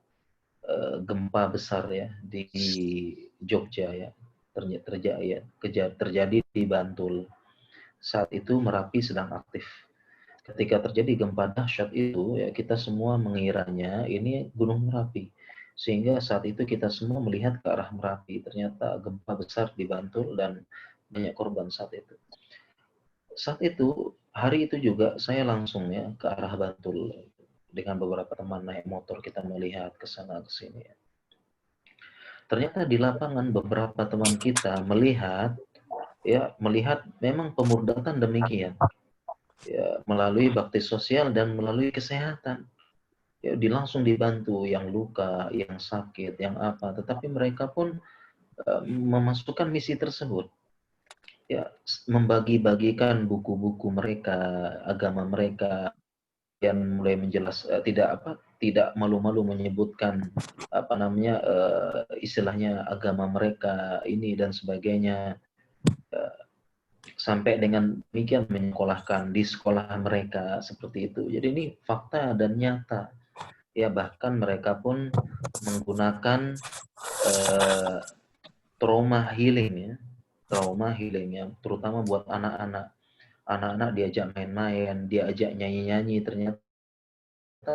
gempa besar ya di Jogja ya, terjadi di Bantul. Saat itu Merapi sedang aktif. Ketika terjadi gempa dahsyat itu, ya kita semua mengiranya ini Gunung Merapi. Sehingga saat itu kita semua melihat ke arah Merapi. Ternyata gempa besar di Bantul dan banyak korban saat itu. Saat itu, hari itu juga saya langsung ya ke arah Bantul. Dengan beberapa teman naik motor kita melihat ke sana ke sini. Ternyata di lapangan beberapa teman kita melihat memang pemurtatan demikian. Ya, melalui bakti sosial dan melalui kesehatan. Ya, langsung dibantu yang luka, yang sakit, yang apa, tetapi mereka pun memasukkan misi tersebut. Ya, membagi-bagikan buku-buku mereka, agama mereka, yang mulai tidak malu-malu menyebutkan istilahnya agama mereka ini dan sebagainya. Sampai dengan demikian menyekolahkan di sekolah mereka seperti itu. Jadi ini fakta dan nyata. Ya, bahkan mereka pun menggunakan trauma healing ya, terutama buat anak-anak. Anak-anak diajak main-main, diajak nyanyi-nyanyi, ternyata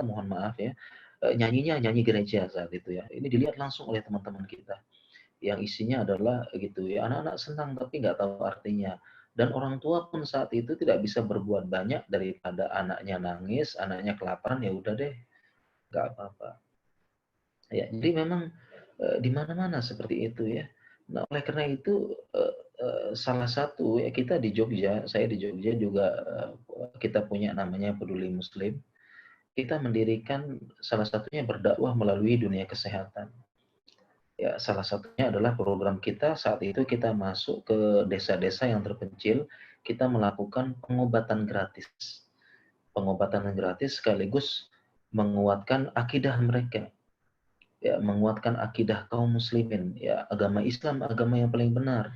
mohon maaf ya, nyanyinya nyanyi gereja saat itu ya. Ini dilihat langsung oleh teman-teman kita. Yang isinya adalah gitu ya, anak-anak senang tapi nggak tahu artinya. Dan orang tua pun saat itu tidak bisa berbuat banyak daripada anaknya nangis, anaknya kelaparan, ya udah deh, nggak apa-apa. Ya, jadi memang di mana-mana seperti itu ya. Nah, oleh karena itu salah satu ya, kita di Jogja, saya di Jogja juga kita punya namanya Peduli Muslim. Kita mendirikan salah satunya berdakwah melalui dunia kesehatan. Ya, salah satunya adalah program kita saat itu kita masuk ke desa-desa yang terpencil, kita melakukan pengobatan gratis. Pengobatan gratis sekaligus menguatkan akidah mereka. Ya, menguatkan akidah kaum muslimin. Ya, agama Islam agama yang paling benar.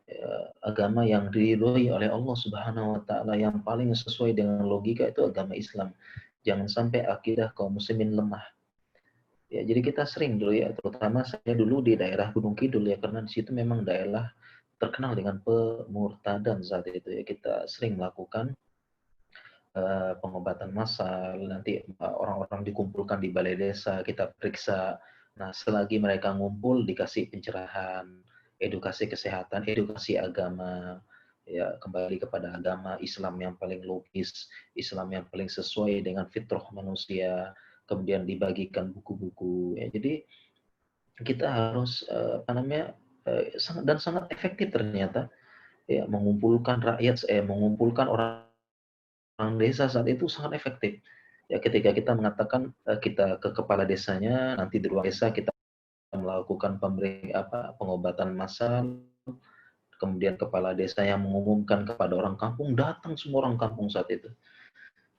Ya, agama yang diridhoi oleh Allah Subhanahu wa taala, yang paling sesuai dengan logika itu agama Islam. Jangan sampai akidah kaum muslimin lemah. Ya, jadi kita sering dulu ya, terutama saya dulu di daerah Gunung Kidul ya, karena di situ memang daerah terkenal dengan pemurtadan saat itu ya. Kita sering melakukan pengobatan massal, nanti orang-orang dikumpulkan di balai desa, kita periksa. Nah, selagi mereka ngumpul dikasih pencerahan, edukasi kesehatan, edukasi agama. ya kembali kepada agama Islam yang paling logis, Islam yang paling sesuai dengan fitrah manusia, kemudian dibagikan buku-buku. Ya, jadi kita harus sangat efektif ternyata ya mengumpulkan rakyat, mengumpulkan orang desa saat itu sangat efektif. Ya ketika kita mengatakan kita ke kepala desanya, nanti di ruang desa kita melakukan pengobatan massal, kemudian kepala desa yang mengumumkan kepada orang kampung, datang semua orang kampung saat itu.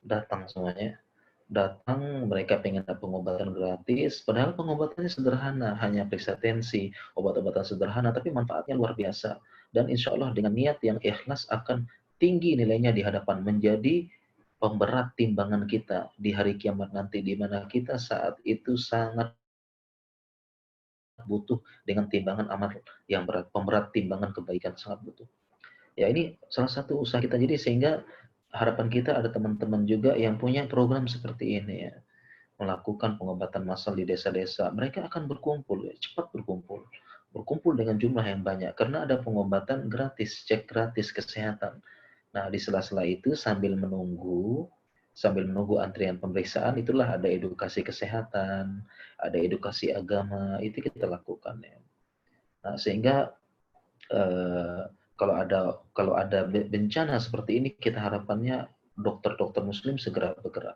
Datang semuanya. Datang, mereka pengen ada pengobatan gratis, padahal pengobatannya sederhana, hanya periksa tensi, obat-obatan sederhana, tapi manfaatnya luar biasa. Dan insya Allah dengan niat yang ikhlas akan tinggi nilainya di hadapan, menjadi pemberat timbangan kita di hari kiamat nanti, di mana kita saat itu sangat butuh dengan timbangan amal yang berat, pemberat timbangan kebaikan sangat butuh. Ya ini salah satu usaha kita, jadi sehingga harapan kita ada teman-teman juga yang punya program seperti ini ya, melakukan pengobatan massal di desa-desa. Mereka akan berkumpul, ya, cepat berkumpul. Berkumpul dengan jumlah yang banyak karena ada pengobatan gratis, cek gratis kesehatan. Nah, di sela-sela itu sambil menunggu antrian pemeriksaan, itulah ada edukasi kesehatan, ada edukasi agama, itu kita lakukan ya. Nah, sehingga eh, kalau ada bencana seperti ini, kita harapannya dokter-dokter muslim segera bergerak,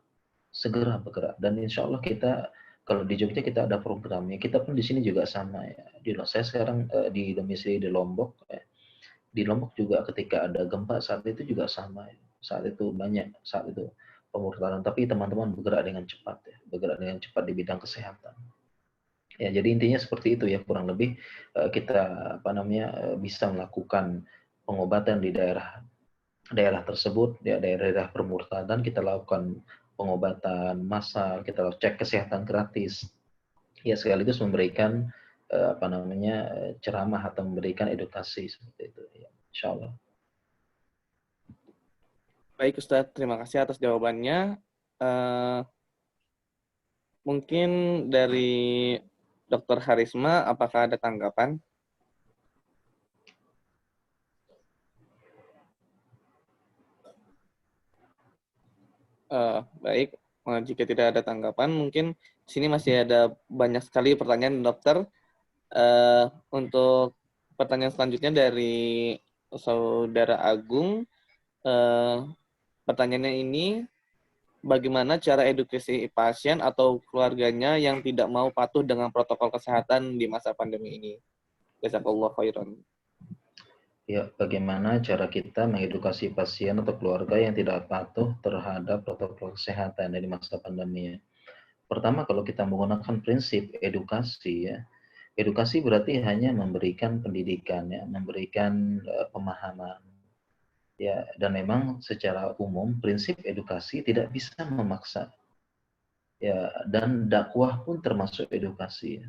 dan insya Allah kita, kalau di Jogja kita ada programnya, kita pun di sini juga sama ya. Saya sekarang di domisili di Lombok ya. Di Lombok juga ketika ada gempa saat itu juga sama ya. Saat itu pemurtalan, tapi teman-teman bergerak dengan cepat ya, bergerak dengan cepat di bidang kesehatan. Ya, jadi intinya seperti itu ya, kurang lebih kita bisa melakukan pengobatan di daerah daerah tersebut, ya daerah-daerah permurtadan, kita lakukan pengobatan massal, kita cek kesehatan gratis, ya sekaligus memberikan ceramah atau memberikan edukasi seperti itu. Ya, insya Allah. Baik Ustadz, terima kasih atas jawabannya. Mungkin dari Dr. Harisma, apakah ada tanggapan? Baik, jika tidak ada tanggapan, mungkin di sini masih ada banyak sekali pertanyaan dokter. Untuk pertanyaan selanjutnya dari Saudara Agung, pertanyaannya ini, bagaimana cara edukasi pasien atau keluarganya yang tidak mau patuh dengan protokol kesehatan di masa pandemi ini? Jazakallah khairan. Ya, bagaimana cara kita mengedukasi pasien atau keluarga yang tidak patuh terhadap protokol kesehatan dari masa pandemi? Pertama, kalau kita menggunakan prinsip edukasi ya, edukasi berarti hanya memberikan pendidikan ya, memberikan pemahaman. Ya, dan memang secara umum prinsip edukasi tidak bisa memaksa. Ya, dan dakwah pun termasuk edukasi.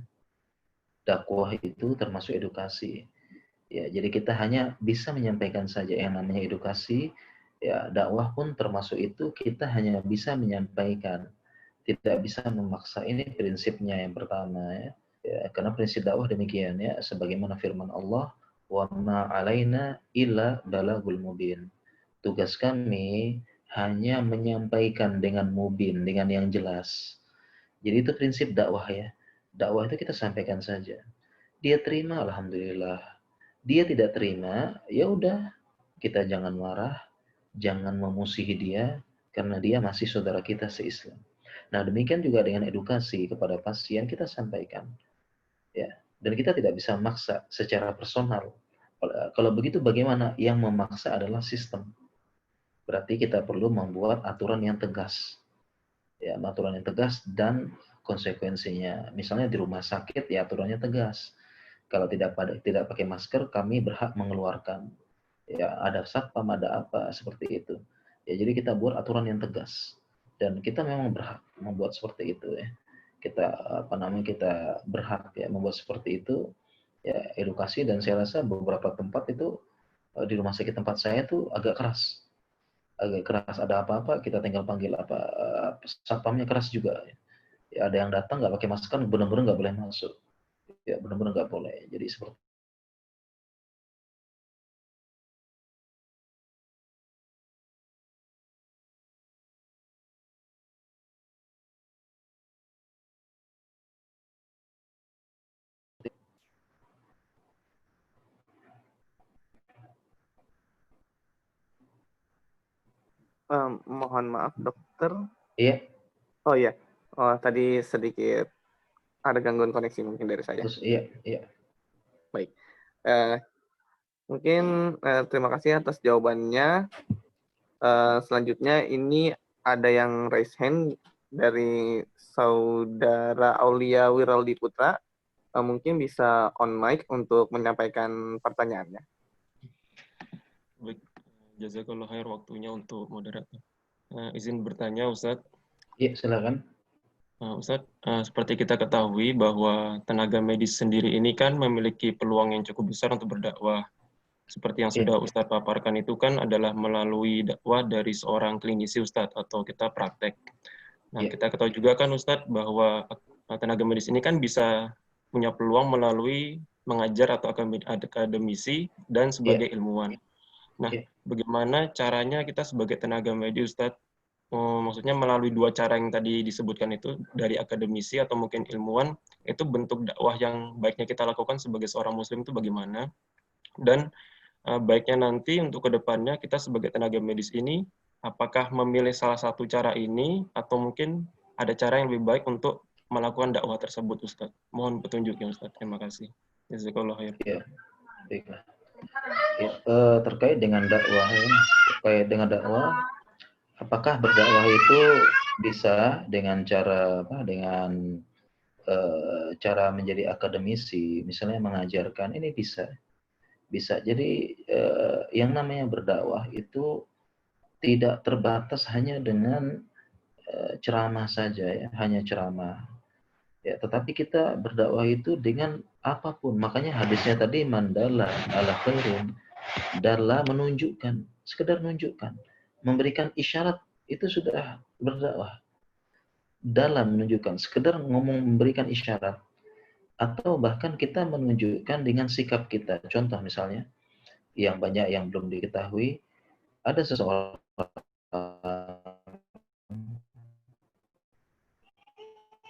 Dakwah itu termasuk edukasi. Ya, jadi kita hanya bisa menyampaikan saja yang namanya edukasi. Ya, dakwah pun termasuk itu, kita hanya bisa menyampaikan, tidak bisa memaksa. Ini prinsipnya yang pertama ya. Ya, karena prinsip dakwah demikian ya, sebagaimana firman Allah, wa ma alaina illa balagul mubin. Tugas kami hanya menyampaikan dengan mubin, dengan yang jelas. Jadi itu prinsip dakwah ya. Dakwah itu kita sampaikan saja. Dia terima, alhamdulillah. Dia tidak terima, ya udah, kita jangan marah, jangan memusuhi dia, karena dia masih saudara kita se-Islam. Nah, demikian juga dengan edukasi kepada pasien kita sampaikan. Ya, dan kita tidak bisa memaksa secara personal. Kalau begitu bagaimana? Yang memaksa adalah sistem. Berarti kita perlu membuat aturan yang tegas. Ya, aturan yang tegas dan konsekuensinya. Misalnya di rumah sakit, ya aturannya tegas. Kalau tidak pakai masker, kami berhak mengeluarkan. Ya, ada satpam, ada apa, seperti itu. Ya, jadi kita buat aturan yang tegas. Dan kita memang berhak membuat seperti itu ya. Kita berhak ya membuat seperti itu. Ya, edukasi, dan saya rasa beberapa tempat itu di rumah sakit tempat saya tuh agak keras. Agak keras, ada apa-apa kita tinggal panggil satpamnya keras juga. Ya, ada yang datang nggak pakai masker, benar-benar nggak boleh masuk. Ya, benar-benar nggak boleh. Jadi seperti Mohon maaf dokter. Iya. Oh iya. Oh, tadi sedikit ada gangguan koneksi mungkin dari saya. Terus iya. Baik. Mungkin terima kasih atas jawabannya. Selanjutnya ini ada yang raise hand dari Saudara Aulia Wiraldi Putra. Mungkin bisa on mic untuk menyampaikan pertanyaannya. Baik, jazakallah khair waktunya untuk moderator. Izin bertanya, Ustadz. Iya, silakan. Ustadz, seperti kita ketahui bahwa tenaga medis sendiri ini kan memiliki peluang yang cukup besar untuk berdakwah. Seperti yang sudah Ustadz paparkan itu kan adalah melalui dakwah dari seorang klinisi Ustadz atau kita praktek. Nah, kita ketahui juga kan Ustadz bahwa tenaga medis ini kan bisa punya peluang melalui mengajar atau akademisi dan sebagai ilmuwan. Nah, bagaimana caranya kita sebagai tenaga medis, Ustadz, maksudnya melalui dua cara yang tadi disebutkan itu, dari akademisi atau mungkin ilmuwan, itu bentuk dakwah yang baiknya kita lakukan sebagai seorang muslim itu bagaimana? Dan baiknya nanti untuk kedepannya kita sebagai tenaga medis ini, apakah memilih salah satu cara ini, atau mungkin ada cara yang lebih baik untuk melakukan dakwah tersebut, Ustadz? Mohon petunjuknya, Ustadz. Terima kasih. Jazakallah khair. Ya, baiklah. Ya, terkait dengan dakwah, apakah berdakwah itu bisa dengan cara cara menjadi akademisi, misalnya mengajarkan, ini bisa. Jadi yang namanya berdakwah itu tidak terbatas hanya dengan ceramah saja, ya, hanya ceramah. Ya, tetapi kita berdakwah itu dengan apapun. Makanya hadisnya tadi mandala ala khairin, dalla menunjukkan, sekedar menunjukkan, memberikan isyarat, itu sudah berdakwah. Dalam menunjukkan, sekedar ngomong memberikan isyarat, atau bahkan kita menunjukkan dengan sikap kita. Contoh misalnya, yang banyak yang belum diketahui, ada seseorang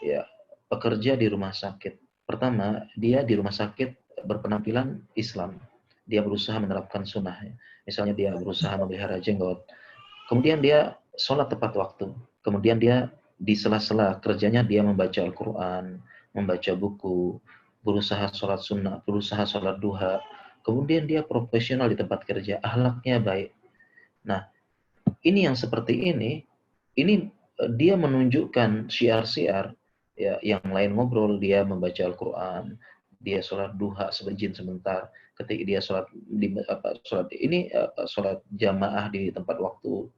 ya pekerja di rumah sakit. Pertama, dia di rumah sakit berpenampilan Islam. Dia berusaha menerapkan sunnah. Misalnya dia berusaha memelihara jenggot. Kemudian dia sholat tepat waktu. Kemudian dia di sela-sela kerjanya dia membaca Al-Quran, membaca buku, berusaha sholat sunnah, berusaha sholat duha. Kemudian dia profesional di tempat kerja, akhlaknya baik. Nah, ini yang seperti ini dia menunjukkan syiar-syiar, ya, yang lain ngobrol, dia membaca Al-Quran, dia sholat duha sebentar, ketika dia sholat jamaah di tempat waktu,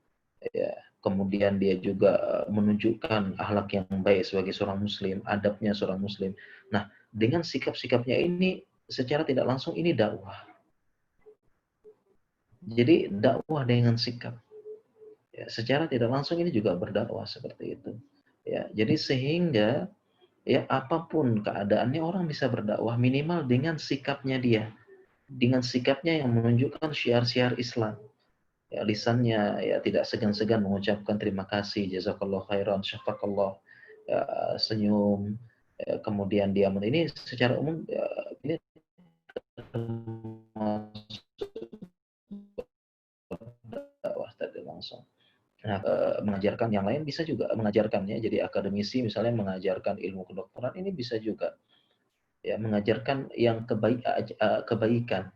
ya. Kemudian dia juga menunjukkan akhlak yang baik sebagai seorang muslim, adabnya seorang muslim. Nah, dengan sikap-sikapnya ini secara tidak langsung ini dakwah. Jadi dakwah dengan sikap. Ya, secara tidak langsung ini juga berdakwah seperti itu. Ya, jadi sehingga ya apapun keadaannya orang bisa berdakwah minimal dengan sikapnya dia, dengan sikapnya yang menunjukkan syiar-syiar Islam. Ya, lisannya ya tidak segan-segan mengucapkan terima kasih, jazakallah khairan, syafaqallah, ya, senyum, ya, kemudian dia ini secara umum ya, ini dakwah tadi langsung. Nah, mengajarkan yang lain bisa juga mengajarkannya. Jadi akademisi misalnya mengajarkan ilmu kedokteran ini bisa juga, ya, mengajarkan yang kebaikan.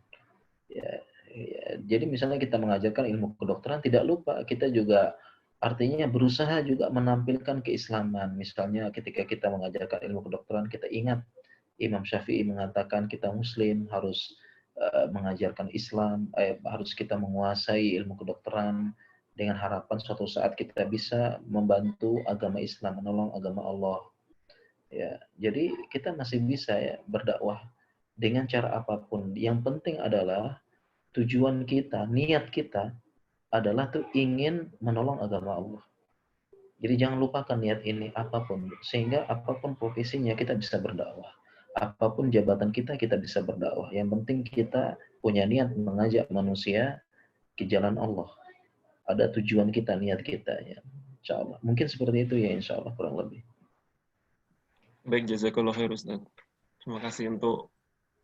Ya, ya, jadi misalnya kita mengajarkan ilmu kedokteran, tidak lupa kita juga artinya berusaha juga menampilkan keislaman. Misalnya ketika kita mengajarkan ilmu kedokteran, kita ingat Imam Syafi'i mengatakan kita Muslim harus mengajarkan Islam, harus kita menguasai ilmu kedokteran dengan harapan suatu saat kita bisa membantu agama Islam, menolong agama Allah. Ya, jadi kita masih bisa, ya, berdakwah dengan cara apapun. Yang penting adalah tujuan kita, niat kita adalah tuh ingin menolong agama Allah. Jadi jangan lupakan niat ini apapun, sehingga apapun profesinya kita bisa berdakwah. Apapun jabatan kita, kita bisa berdakwah. Yang penting kita punya niat mengajak manusia ke jalan Allah. Ada tujuan kita, niat kita, ya. Insya Allah. Mungkin seperti itu, ya, insya Allah kurang lebih. Baik, jazakallah khair, Ustaz. Terima kasih untuk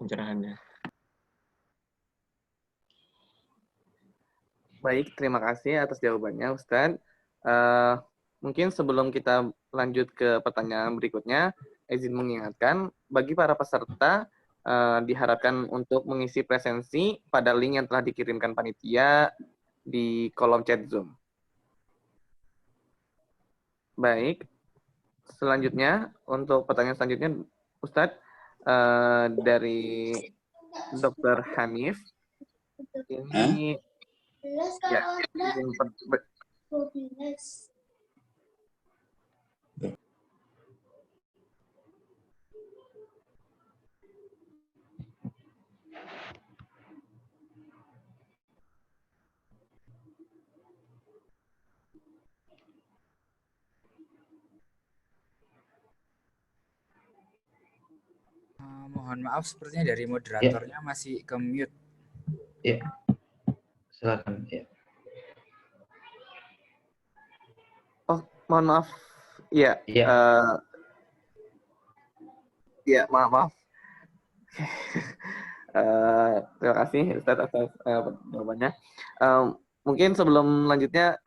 pencerahannya. Baik, terima kasih atas jawabannya, Ustadz. Mungkin sebelum kita lanjut ke pertanyaan berikutnya, izin mengingatkan, bagi para peserta, diharapkan untuk mengisi presensi pada link yang telah dikirimkan panitia di kolom chat Zoom. Baik, selanjutnya, untuk pertanyaan selanjutnya, Ustadz, dari Dr. Hanif, ini ya, izin mohon maaf, sepertinya dari moderatornya masih ke mute. Ya, silakan. Ya. Oh, mohon maaf. Ya, Ya. Ya, maaf. Terima kasih Ustadz atas jawabannya. Mungkin sebelum lanjutnya,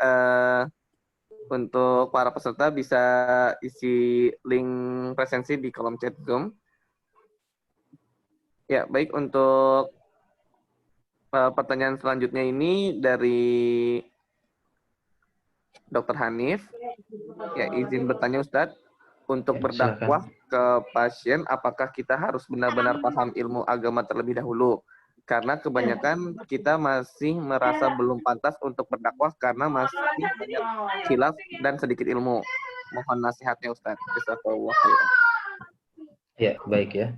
untuk para peserta bisa isi link presensi di kolom chat Zoom. Ya, baik, untuk pertanyaan selanjutnya ini dari Dr. Hanif. Ya, izin bertanya Ustadz, untuk berdakwah ke pasien, apakah kita harus benar-benar paham ilmu agama terlebih dahulu? Karena kebanyakan kita masih merasa belum pantas untuk berdakwah karena masih banyak khilaf dan sedikit ilmu. Mohon nasihatnya Ustadz. Jazakallahu khairan. Ya, baik ya.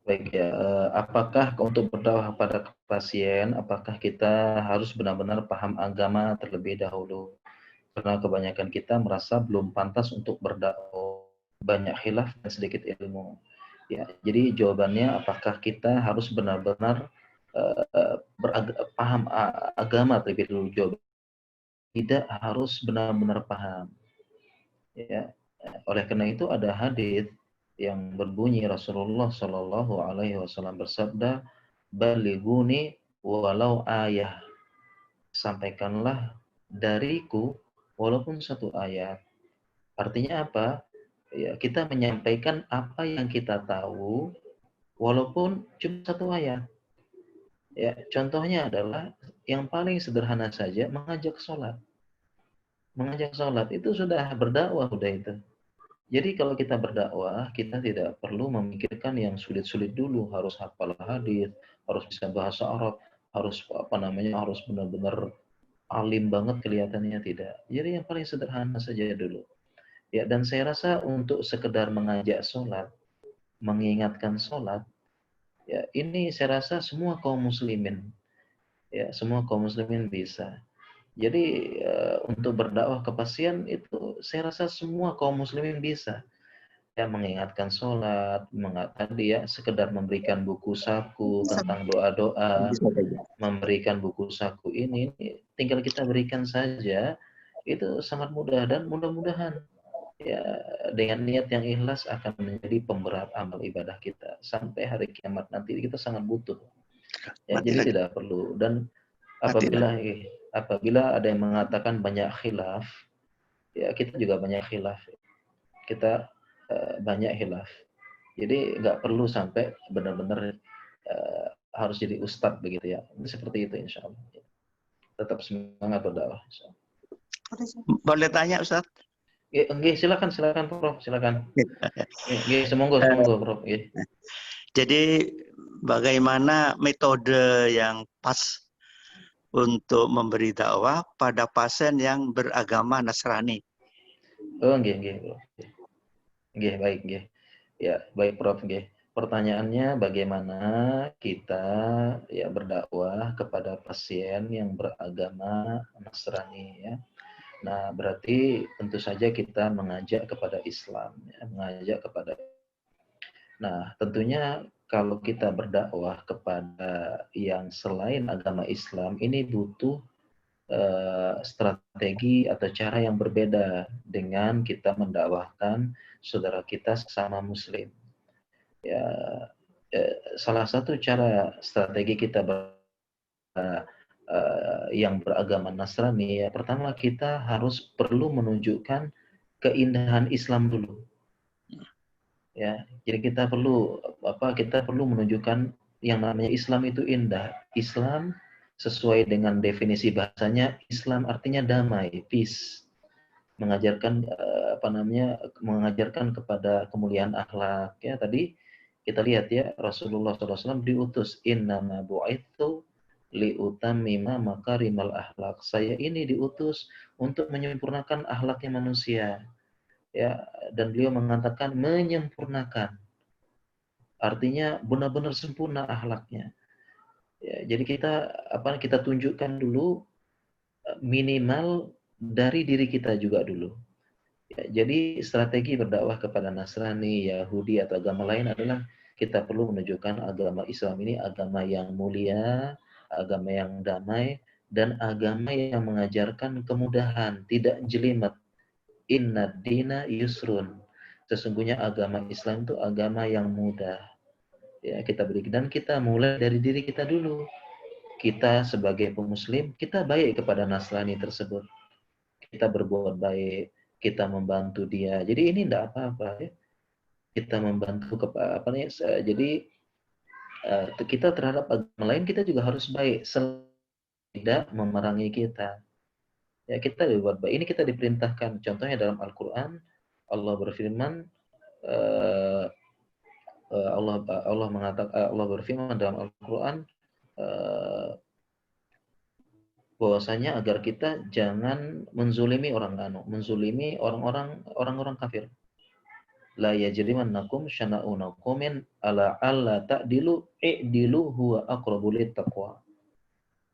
Baik ya, apakah untuk berdakwah pada pasien, apakah kita harus benar-benar paham agama terlebih dahulu? Karena kebanyakan kita merasa belum pantas untuk berdakwah, banyak khilaf dan sedikit ilmu. Ya, jadi jawabannya apakah kita harus benar-benar paham agama terlebih dahulu? Jawabannya tidak harus benar-benar paham. Ya, oleh karena itu ada hadis yang berbunyi Rasulullah Shallallahu Alaihi Wasallam bersabda, "Balighuni walau ayah." Sampaikanlah dariku walaupun satu ayat. Artinya apa? Ya, kita menyampaikan apa yang kita tahu walaupun cuma satu ayat. Ya, contohnya adalah yang paling sederhana saja mengajak sholat. Mengajak sholat itu sudah berdakwah, sudah itu. Jadi kalau kita berdakwah, kita tidak perlu memikirkan yang sulit-sulit dulu, harus hafal hadis, harus bisa bahasa Arab, harus harus benar-benar alim banget kelihatannya, tidak. Jadi yang paling sederhana saja dulu. Ya, dan saya rasa untuk sekedar mengajak sholat, mengingatkan sholat, ya ini saya rasa semua kaum muslimin, ya semua kaum muslimin bisa. Jadi untuk berdakwah ke pasien itu saya rasa semua kaum muslimin bisa. Ya, mengingatkan sholat, tadi ya sekedar memberikan buku saku tentang doa-doa, memberikan buku saku ini tinggal kita berikan saja, itu sangat mudah dan mudah-mudahan ya dengan niat yang ikhlas akan menjadi pemberat amal ibadah kita sampai hari kiamat nanti. Kita sangat butuh. Ya, jadi tidak perlu. Dan apabila ada yang mengatakan banyak khilaf, ya kita juga banyak khilaf. Kita banyak khilaf. Jadi nggak perlu sampai benar-benar harus jadi ustadz begitu ya. Seperti itu insya Allah. Tetap semangat berdakwah. Boleh tanya Ustadz? Silakan Prof, silakan. Semoga Prof. Jadi bagaimana metode yang pas untuk memberi dakwah pada pasien yang beragama Nasrani? Baik. Ya, baik Prof. Pertanyaannya bagaimana kita ya berdakwah kepada pasien yang beragama Nasrani ya. Nah, berarti tentu saja kita mengajak kepada Islam ya, Nah, tentunya kalau kita berdakwah kepada yang selain agama Islam, ini butuh strategi atau cara yang berbeda dengan kita mendakwahkan saudara kita sesama Muslim. Ya, salah satu cara strategi kita yang beragama Nasrani, ya pertama kita harus perlu menunjukkan keindahan Islam dulu. Ya, jadi kita perlu menunjukkan yang namanya Islam itu indah. Islam sesuai dengan definisi bahasanya, Islam artinya damai, peace. Mengajarkan kepada kemuliaan akhlak. Ya, tadi kita lihat ya, Rasulullah SAW diutus, innama bu'itsu liutammima makarimal akhlak. Saya ini diutus untuk menyempurnakan akhlaknya manusia. Ya, dan beliau mengatakan menyempurnakan. Artinya benar-benar sempurna akhlaknya. Ya, jadi kita tunjukkan dulu minimal dari diri kita juga dulu. Ya, jadi strategi berdakwah kepada Nasrani, Yahudi atau agama lain adalah kita perlu menunjukkan agama Islam ini agama yang mulia, agama yang damai, dan agama yang mengajarkan kemudahan, tidak jelimet. Inna dina yusrun. Sesungguhnya agama Islam itu agama yang mudah. Ya, kita beri, dan kita mulai dari diri kita dulu. Kita sebagai pemuslim, kita baik kepada Nasrani tersebut. Kita berbuat baik, kita membantu dia. Jadi ini tidak apa-apa ya. Kita membantu jadi kita terhadap agama lain kita juga harus baik, tidak memerangi kita. Ya, kita berbuat baik. Ini kita diperintahkan. Contohnya dalam Al-Qur'an, Allah berfirman, Allah berfirman dalam Al-Qur'an bahwasanya agar kita jangan menzulimi orang-orang kafir. La yajrimannakum syana'una qaumin ala alla ta'dilu i'dilu huwa aqrabu littaqwa.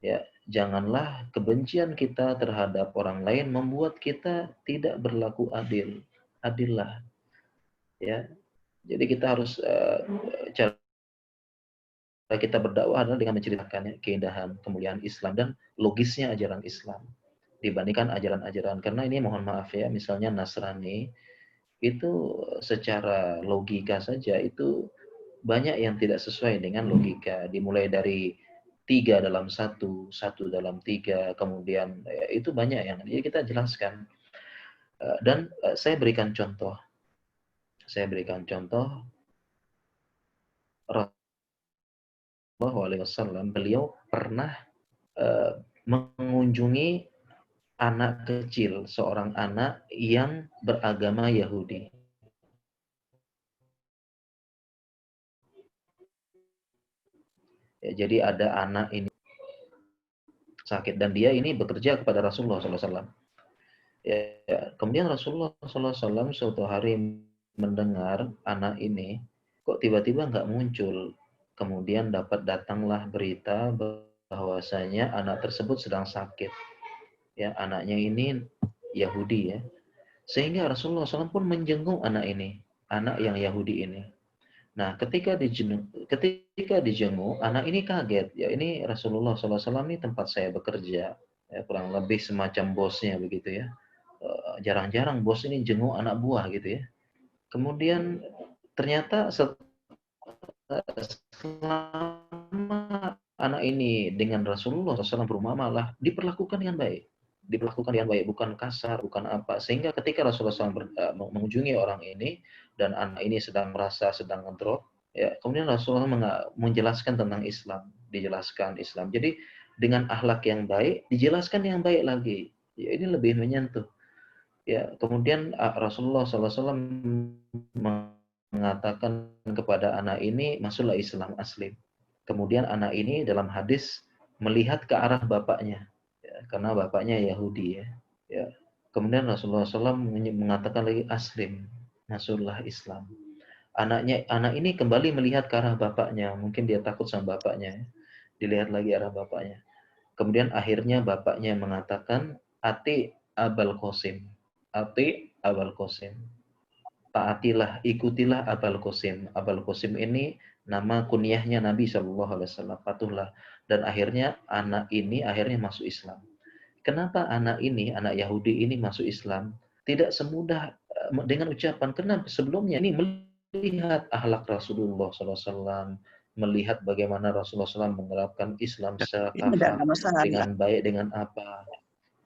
Ya, janganlah kebencian kita terhadap orang lain membuat kita tidak berlaku adil. Adillah. Ya. Jadi kita harus cara kita berdakwah adalah dengan menceritakan keindahan, kemuliaan Islam dan logisnya ajaran Islam dibandingkan ajaran-ajaran. Karena ini mohon maaf ya, misalnya Nasrani itu secara logika saja itu banyak yang tidak sesuai dengan logika. Dimulai dari 3 dalam 1, 1 dalam 3, kemudian itu banyak yang jadi kita jelaskan. Dan saya berikan contoh. Rasulullah SAW, beliau pernah mengunjungi anak kecil, seorang anak yang beragama Yahudi. Ya, jadi ada anak ini sakit dan dia ini bekerja kepada Rasulullah SAW. Ya, kemudian Rasulullah SAW suatu hari mendengar anak ini kok tiba-tiba nggak muncul. Kemudian datanglah berita bahwasanya anak tersebut sedang sakit. Ya, anaknya ini Yahudi ya. Sehingga Rasulullah SAW pun menjenguk anak yang Yahudi ini. Nah, ketika dijenguk, anak ini kaget. Ya, ini Rasulullah SAW ini tempat saya bekerja. Ya, kurang lebih semacam bosnya begitu ya. Jarang-jarang bos ini jenguk anak buah gitu ya. Kemudian ternyata selama anak ini dengan Rasulullah SAW bermuamalah diperlakukan dengan baik. Bukan kasar, bukan apa. Sehingga ketika Rasulullah SAW mengunjungi orang ini dan anak ini sedang ngedrop, ya, kemudian Rasulullah menjelaskan tentang Islam, dijelaskan Islam. Jadi dengan akhlak yang baik, dijelaskan yang baik lagi. Ya, ini lebih menyentuh. Ya, kemudian Rasulullah SAW mengatakan kepada anak ini, masuklah Islam, aslim. Kemudian anak ini dalam hadis melihat ke arah bapaknya, ya, karena bapaknya Yahudi ya. Ya. Kemudian Rasulullah SAW mengatakan lagi, aslim, masuklah Islam. Anak ini kembali melihat ke arah bapaknya, mungkin dia takut sama bapaknya, dilihat lagi arah bapaknya. Kemudian akhirnya bapaknya mengatakan, ati Abul Qasim. Taatilah, ikutilah Abul Qasim. Abul Qasim ini nama kunyahnya Nabi SAW. Patuhlah. Dan akhirnya anak ini masuk Islam. Kenapa anak Yahudi ini masuk Islam? Tidak semudah dengan ucapan. Karena sebelumnya ini melihat akhlak Rasulullah SAW, melihat bagaimana Rasulullah SAW menerapkan Islam secara Ini tidak kafah ada masalah. dengan baik, dengan apa,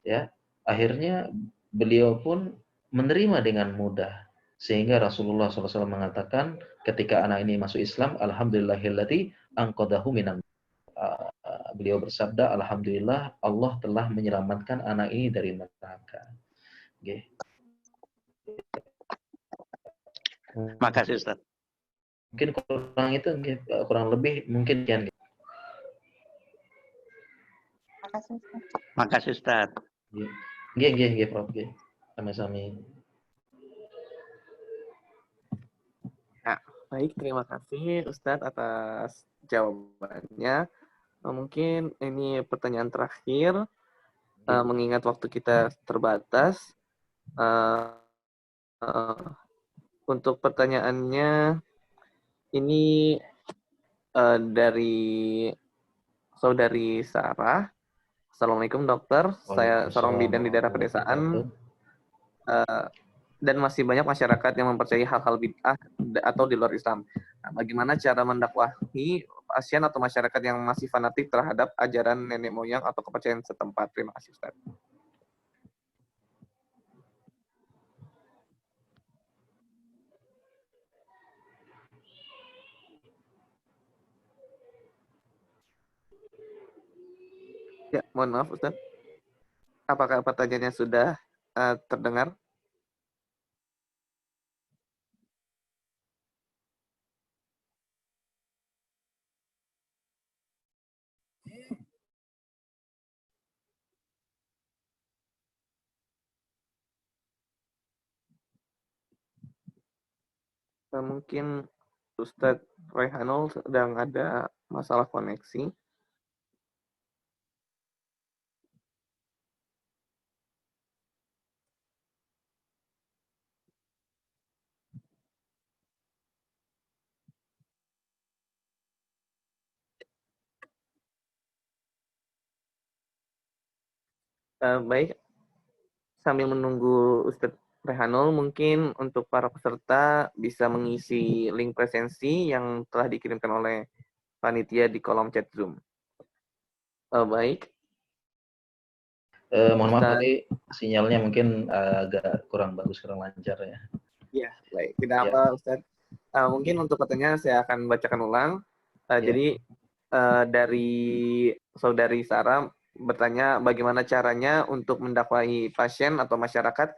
ya. Akhirnya beliau pun menerima dengan mudah, sehingga Rasulullah SAW mengatakan ketika anak ini masuk Islam, alhamdulillahilladzi anqadahu minan. Beliau bersabda, alhamdulillah Allah telah menyelamatkan anak ini dari neraka. Okay. Makasih Ustaz. Mungkin kurang itu, kurang lebih mungkin kian. Makasih Ustaz. Nggih, Prof. Sama-sama. Nah, baik, terima kasih Ustadz atas jawabannya. Mungkin ini pertanyaan terakhir, mengingat waktu kita terbatas. Untuk pertanyaannya, ini dari Saudari Sarah. Assalamualaikum dokter, saya seorang bidan di daerah pedesaan. Dan masih banyak masyarakat yang mempercayai hal-hal bid'ah atau di luar Islam. Nah, bagaimana cara mendakwahi pasien atau masyarakat yang masih fanatik terhadap ajaran nenek moyang atau kepercayaan setempat? Terima kasih, Ustaz. Ya, mohon maaf, Ustaz. Apakah pertanyaannya sudah terdengar? Mungkin Ustadz Rayhanul sedang ada masalah koneksi. Baik, sambil menunggu Ustadz Rehanul, mungkin untuk para peserta bisa mengisi link presensi yang telah dikirimkan oleh panitia di kolom chat Zoom. Baik. Mohon maaf tadi sinyalnya mungkin agak kurang bagus, kurang lancar ya. Iya, baik. Tidak apa, Ustadz. Mungkin untuk pertanyaan saya akan bacakan ulang. Jadi dari Saudari Sarah bertanya bagaimana caranya untuk mendakwahi pasien atau masyarakat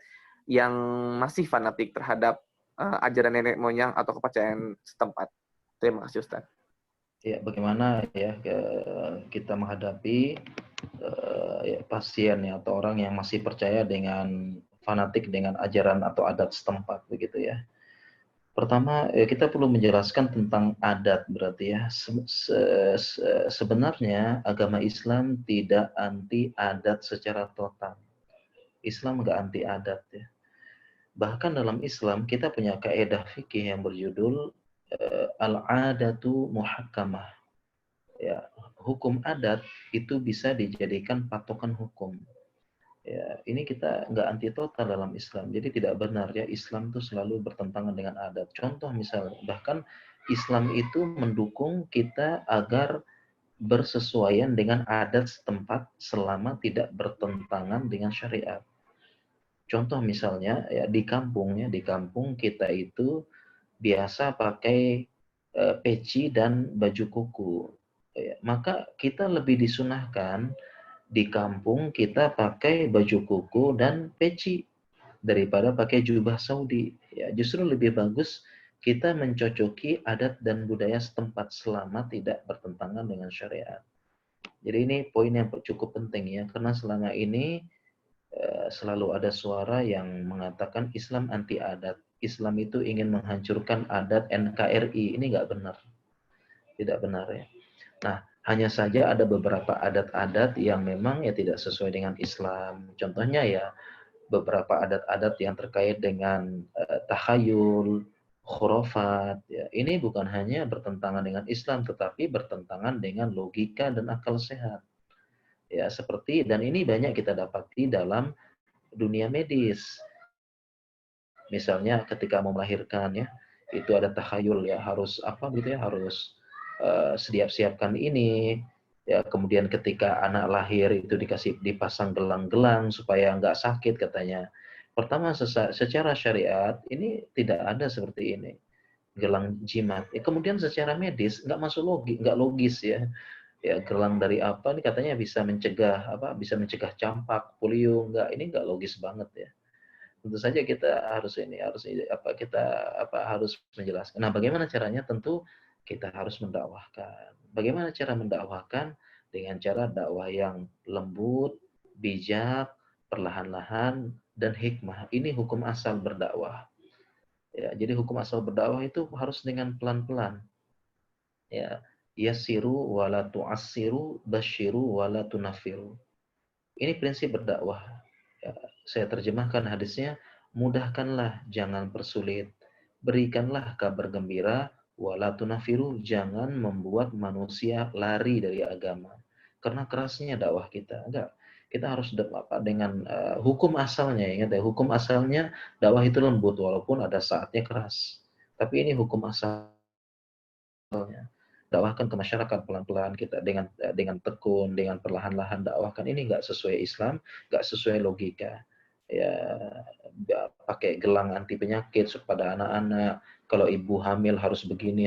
yang masih fanatik terhadap ajaran nenek moyang atau kepercayaan setempat. Terima kasih, Ustaz. Ya, bagaimana ya kita menghadapi pasien ya, atau orang yang masih percaya dengan fanatik dengan ajaran atau adat setempat begitu ya. Pertama, kita perlu menjelaskan tentang adat berarti ya. Sebenarnya agama Islam tidak anti adat secara total. Islam nggak anti adat ya. Bahkan dalam Islam kita punya kaidah fikih yang berjudul al-adatu muhakkamah. Ya, hukum adat itu bisa dijadikan patokan hukum. Ya, ini kita nggak anti total dalam Islam. Jadi tidak benar ya Islam itu selalu bertentangan dengan adat. Contoh misalnya, bahkan Islam itu mendukung kita agar bersesuaian dengan adat setempat selama tidak bertentangan dengan syariat. Contoh misalnya ya di kampung kita itu biasa pakai peci dan baju kuku. Ya, maka kita lebih disunahkan di kampung kita pakai baju kuku dan peci daripada pakai jubah Saudi. Ya, justru lebih bagus kita mencocoki adat dan budaya setempat selama tidak bertentangan dengan syariat. Jadi ini poin yang cukup penting ya, karena selama ini selalu ada suara yang mengatakan Islam anti adat. Islam itu ingin menghancurkan adat NKRI. Ini nggak benar. Tidak benar ya. Nah, hanya saja ada beberapa adat-adat yang memang ya tidak sesuai dengan Islam. Contohnya ya beberapa adat-adat yang terkait dengan takhayul, khurafat. Ya. Ini bukan hanya bertentangan dengan Islam, tetapi bertentangan dengan logika dan akal sehat. Ya, seperti, dan ini banyak kita dapati dalam dunia medis. Misalnya ketika mau melahirkan ya, itu ada takhayul ya, harus apa gitu ya, harus siapkan ini. Ya, kemudian ketika anak lahir itu dipasang gelang-gelang supaya nggak sakit katanya. Pertama secara syariat ini tidak ada seperti ini, gelang jimat. Kemudian secara medis nggak logis ya. Ya, gelang dari apa ini katanya bisa mencegah apa? Bisa mencegah campak, polio, ini nggak logis banget ya. Tentu saja kita harus menjelaskan. Nah, bagaimana caranya? Tentu kita harus mendakwahkan. Bagaimana cara mendakwahkan? Dengan cara dakwah yang lembut, bijak, perlahan-lahan, dan hikmah. Ini hukum asal berdakwah. Ya, jadi hukum asal berdakwah itu harus dengan pelan-pelan. Ya, yassiru wala tu'assiru, basyiru wala tunafiru. Ini prinsip berdakwah. Ya, saya terjemahkan hadisnya, mudahkanlah, jangan persulit. Berikanlah kabar gembira, wala tunafiru, jangan membuat manusia lari dari agama. Karena kerasnya dakwah kita. Enggak. Kita harus dengan hukum asalnya. Ingat ya, hukum asalnya dakwah itu lembut, walaupun ada saatnya keras. Tapi ini hukum asalnya. Dakwahkan ke masyarakat pelan-pelan, kita dengan tekun, dengan perlahan-lahan dakwahkan. Ini nggak sesuai Islam, nggak sesuai logika. Ya, pakai gelang anti penyakit kepada anak-anak. Kalau ibu hamil harus begini,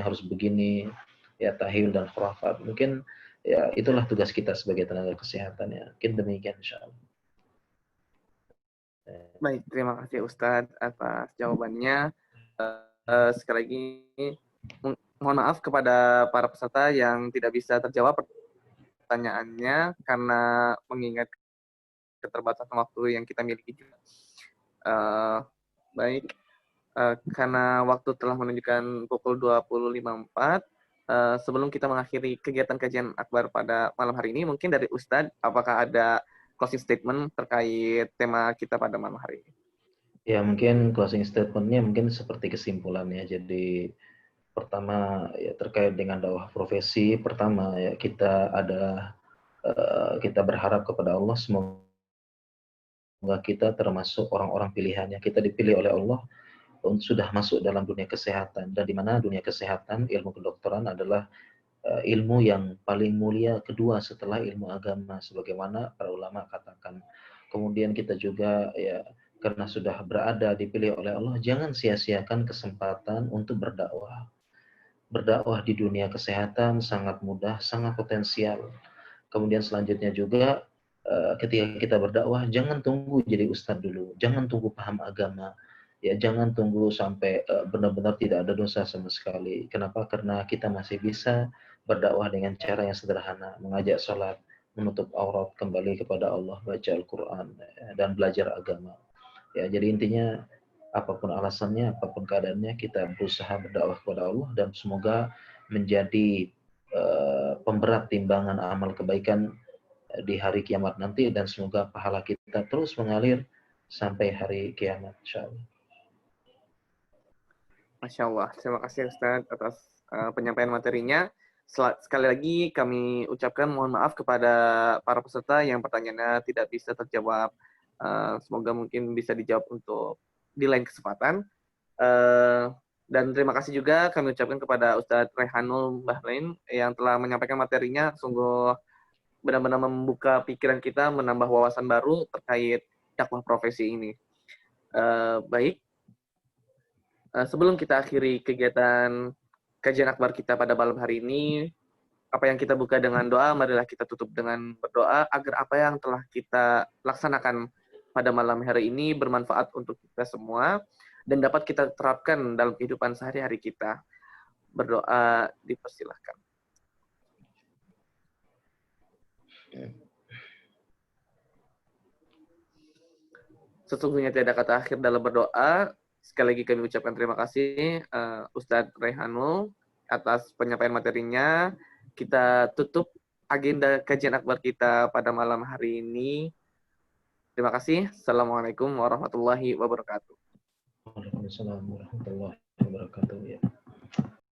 ya tahil dan khurafat. Mungkin ya itulah tugas kita sebagai tenaga kesehatan ya. Mungkin demikian insyaallah. Baik, terima kasih Ustadz atas jawabannya. Sekali lagi mohon maaf kepada para peserta yang tidak bisa terjawab pertanyaannya karena mengingat keterbatasan waktu yang kita miliki. Baik, karena waktu telah menunjukkan pukul 20.54, sebelum kita mengakhiri kegiatan kajian akbar pada malam hari ini, mungkin dari Ustadz, apakah ada closing statement terkait tema kita pada malam hari ini? Ya, mungkin closing statement-nya mungkin seperti kesimpulannya. Jadi pertama ya terkait dengan dakwah profesi, pertama ya kita berharap kepada Allah semoga kita termasuk orang-orang pilihannya. Kita dipilih oleh Allah untuk sudah masuk dalam dunia kesehatan, dan di mana dunia kesehatan, ilmu kedokteran adalah ilmu yang paling mulia kedua setelah ilmu agama, sebagaimana para ulama katakan. Kemudian kita juga ya karena sudah dipilih oleh Allah, jangan sia-siakan kesempatan untuk berdakwah. Berdakwah di dunia kesehatan sangat mudah, sangat potensial. Kemudian selanjutnya juga ketika kita berdakwah, jangan tunggu jadi ustadz dulu, jangan tunggu paham agama, ya jangan tunggu sampai benar-benar tidak ada dosa sama sekali. Kenapa? Karena kita masih bisa berdakwah dengan cara yang sederhana, mengajak sholat, menutup aurat, kembali kepada Allah, baca Al-Quran, dan belajar agama. Ya, jadi intinya apapun alasannya, apapun keadaannya, kita berusaha berdakwah kepada Allah dan semoga menjadi pemberat timbangan amal kebaikan di hari kiamat nanti, dan semoga pahala kita terus mengalir sampai hari kiamat, insyaallah. Masya Allah, terima kasih Ustaz atas penyampaian materinya. Sekali lagi kami ucapkan mohon maaf kepada para peserta yang pertanyaannya tidak bisa terjawab. Semoga mungkin bisa dijawab untuk di lain kesempatan. Dan terima kasih juga kami ucapkan kepada Ustadz Rehanul Bahrain yang telah menyampaikan materinya. Sungguh benar-benar membuka pikiran kita, menambah wawasan baru terkait dakwah profesi ini. Baik, sebelum kita akhiri kegiatan kajian akbar kita pada malam hari ini, apa yang kita buka dengan doa, marilah kita tutup dengan berdoa agar apa yang telah kita laksanakan pada malam hari ini bermanfaat untuk kita semua dan dapat kita terapkan dalam kehidupan sehari-hari kita. Berdoa dipersilahkan. Sesungguhnya tiada kata akhir dalam berdoa. Sekali lagi kami ucapkan terima kasih Ustadz Rehanul atas penyampaian materinya. Kita tutup agenda kajian akbar kita pada malam hari ini. Terima kasih. Assalamualaikum warahmatullahi wabarakatuh. Waalaikumsalam warahmatullahi wabarakatuh. Ya.